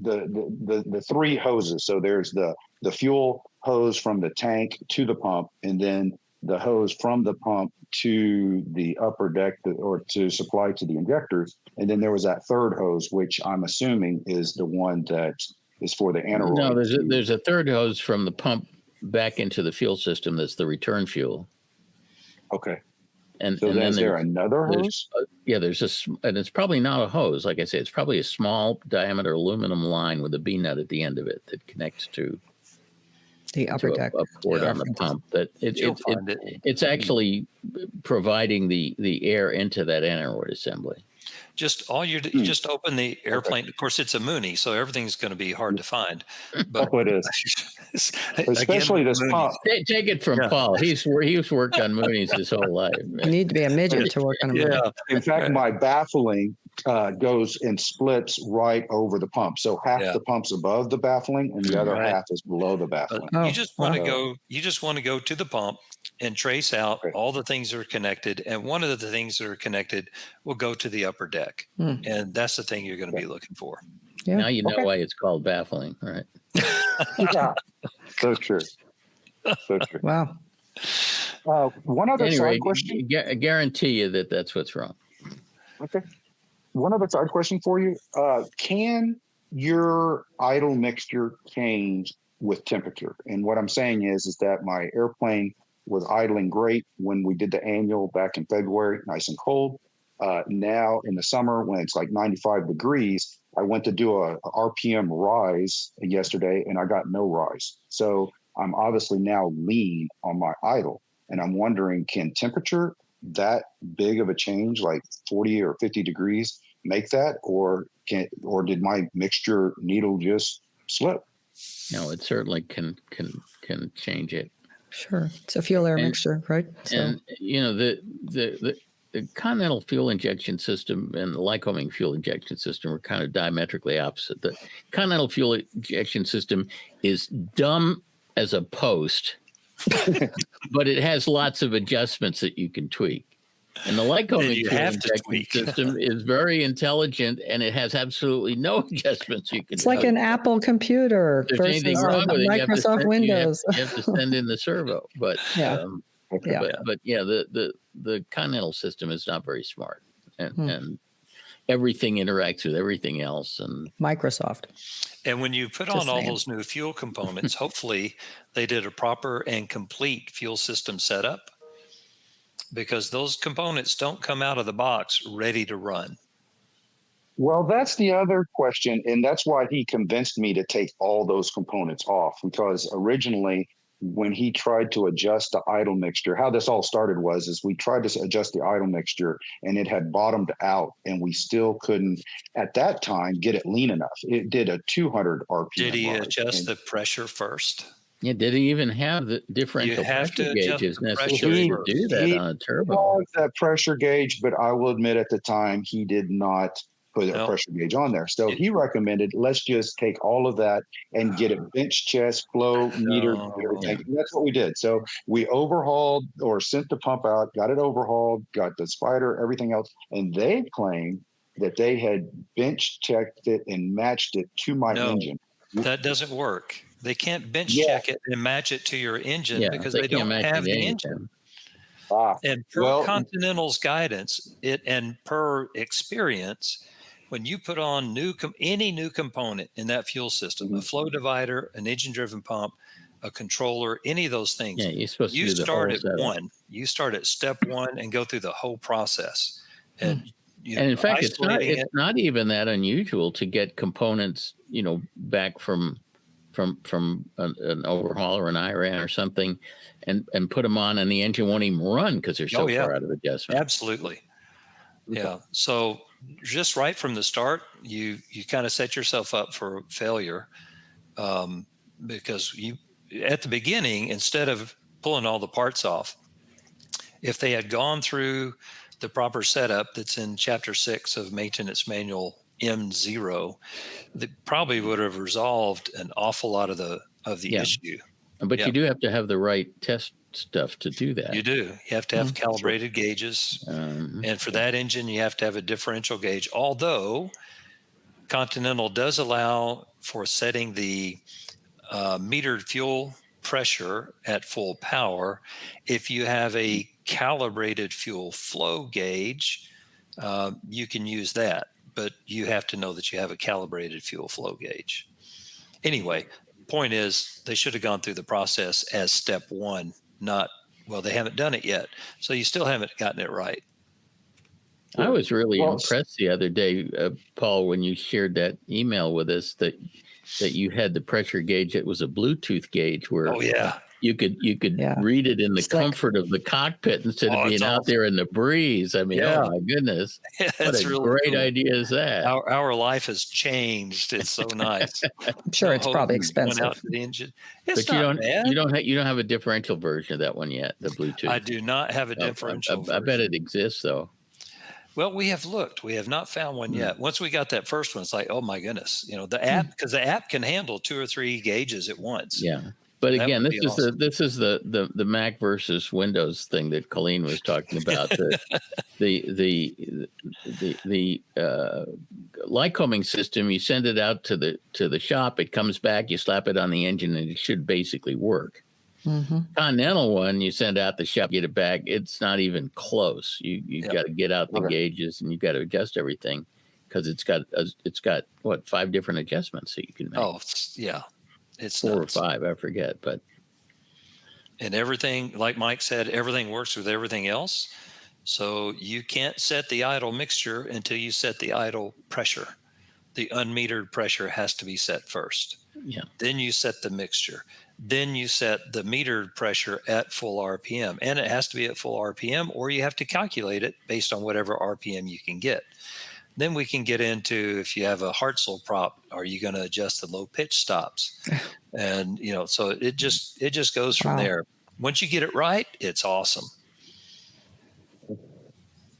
the three hoses. So there's the fuel hose from the tank to the pump, and then the hose from the pump to the upper deck or to supply to the injectors. And then there was that third hose, which I'm assuming is the one that is for the anaeroid. No, there's a third hose from the pump back into the fuel system. That's the return fuel. Okay. And so and then is there another hose? And it's probably not a hose. Like I say, it's probably a small diameter aluminum line with a B nut at the end of it that connects to the upper deck a port on the pump. That it's actually providing the air into that anaeroid assembly. Just you just open the airplane. Okay. Of course, it's a Mooney, so everything's going to be hard to find. But it is, especially this pump. Take it from Paul. He's worked on Moonies his whole life. You need to be a midget to work on a Mooney. Yeah. In fact, my baffling goes and splits right over the pump. So half the pump's above the baffling, and the other half is below the baffling. You just want to go. You just want to go to the pump and trace out all the things that are connected. And one of the things that are connected will go to the upper deck. And that's the thing you're going to be looking for. Yeah. Now you know why it's called baffling, right? Yeah. So true. So true. Wow. One other side question. I guarantee you that's what's wrong. Okay. One other side question for you. Can your idle mixture change with temperature? And what I'm saying is that my airplane was idling great when we did the annual back in February, nice and cold. Now in the summer, when it's like 95 degrees, I went to do a RPM rise yesterday and I got no rise. So I'm obviously now lean on my idle. And I'm wondering, can temperature, that big of a change, like 40 or 50 degrees, make that? Or did my mixture needle just slip? No, it certainly can change it. Sure. It's a fuel air mixture, right? So. And, the continental fuel injection system and the Lycoming fuel injection system are kind of diametrically opposite. The continental fuel injection system is dumb as a post, but it has lots of adjustments that you can tweak. And the Lycoming fuel injection system is very intelligent, and it has absolutely no adjustments you can. It's like an Apple computer versus Microsoft Windows. You have to send in the servo, but the continental system is not very smart, and everything interacts with everything else. And Microsoft. And when you put on all those new fuel components, hopefully they did a proper and complete fuel system setup, because those components don't come out of the box ready to run. Well, that's the other question. And that's why he convinced me to take all those components off, because originally when he tried to adjust the idle mixture, how this all started is we tried to adjust the idle mixture and it had bottomed out, and we still couldn't at that time get it lean enough. It did a 200 RPM. Did he adjust the pressure first? Yeah, did he even have the differential pressure gauges necessary to do that on a turbo? That pressure gauge, but I will admit at the time he did not put a pressure gauge on there. So he recommended, let's just take all of that and get it bench, chest, flow, meter, everything. And that's what we did. So we overhauled or sent the pump out, got it overhauled, got the spider, everything else. And they claimed that they had bench checked it and matched it to my engine. That doesn't work. They can't bench check it and match it to your engine because they don't have the engine. And per Continental's guidance, and per experience, when you put on any new component in that fuel system, a flow divider, an engine-driven pump, a controller, any of those things, you're supposed to start at one. You start at step one and go through the whole process. And in fact, it's not even that unusual to get components, back from an overhaul or an IRAN or something, and put them on, and the engine won't even run because they're so far out of adjustment. Absolutely. Yeah. So just right from the start, you kind of set yourself up for failure, because you, at the beginning, instead of pulling all the parts off, if they had gone through the proper setup that's in Chapter 6 of Maintenance Manual M0, they probably would have resolved an awful lot of the of the issue. But you do have to have the right test stuff to do that. You do. You have to have calibrated gauges. And for that engine, you have to have a differential gauge. Although Continental does allow for setting the metered fuel pressure at full power. If you have a calibrated fuel flow gauge, you can use that. But you have to know that you have a calibrated fuel flow gauge. Anyway, point is they should have gone through the process as step one, not, well, they haven't done it yet. So you still haven't gotten it right. I was really impressed the other day, Paul, when you shared that email with us that you had the pressure gauge. It was a Bluetooth gauge where you could read it in the comfort of the cockpit instead of being out there in the breeze. I mean, oh my goodness, what a really great idea is that? Our life has changed. It's so nice. I'm sure it's probably expensive. Out to the engine. But you don't have a differential version of that one yet. The Bluetooth. I do not have a differential. I bet it exists though. Well, we have looked. We have not found one yet. Once we got that first one, it's like, oh my goodness, the app, because the app can handle 2 or 3 gauges at once. Yeah, but again, this is the Mac versus Windows thing that Colleen was talking about. The Lycoming system, you send it out to the shop, it comes back, you slap it on the engine, and it should basically work. Continental one, you send out the shop, get it back. It's not even close. You got to get out the gauges and you got to adjust everything because it's got what 5 different adjustments that you can make. Oh yeah, it's 4 or 5, I forget, but and everything, like Mike said, everything works with everything else. So you can't set the idle mixture until you set the idle pressure. The unmetered pressure has to be set first. Yeah. Then you set the mixture. Then you set the metered pressure at full RPM. And it has to be at full RPM, or you have to calculate it based on whatever RPM you can get. Then we can get into, if you have a Hartzell prop, are you going to adjust the low pitch stops? And, so it just goes from there. Once you get it right, it's awesome.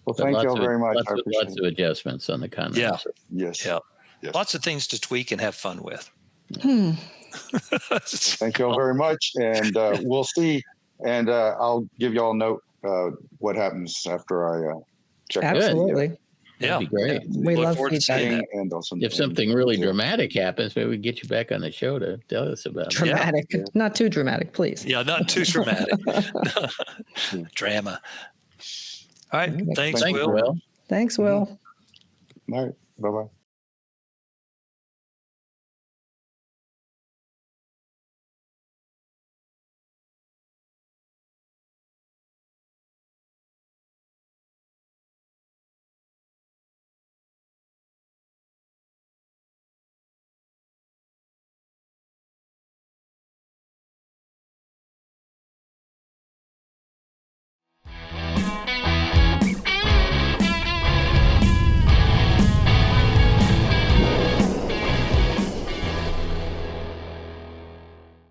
Well, thank you all very much. Lots of adjustments on the Continental. Yeah. Yes. Lots of things to tweak and have fun with. Thank you all very much. And we'll see. And I'll give you all a note what happens after I check. Absolutely. That'd be great. We love feedback. And also, if something really dramatic happens, maybe we can get you back on the show to tell us about it. Dramatic. Yeah. Not too dramatic, please. Yeah, not too dramatic. Drama. All right. Thanks, Will. Thanks, Will. All right. Bye-bye.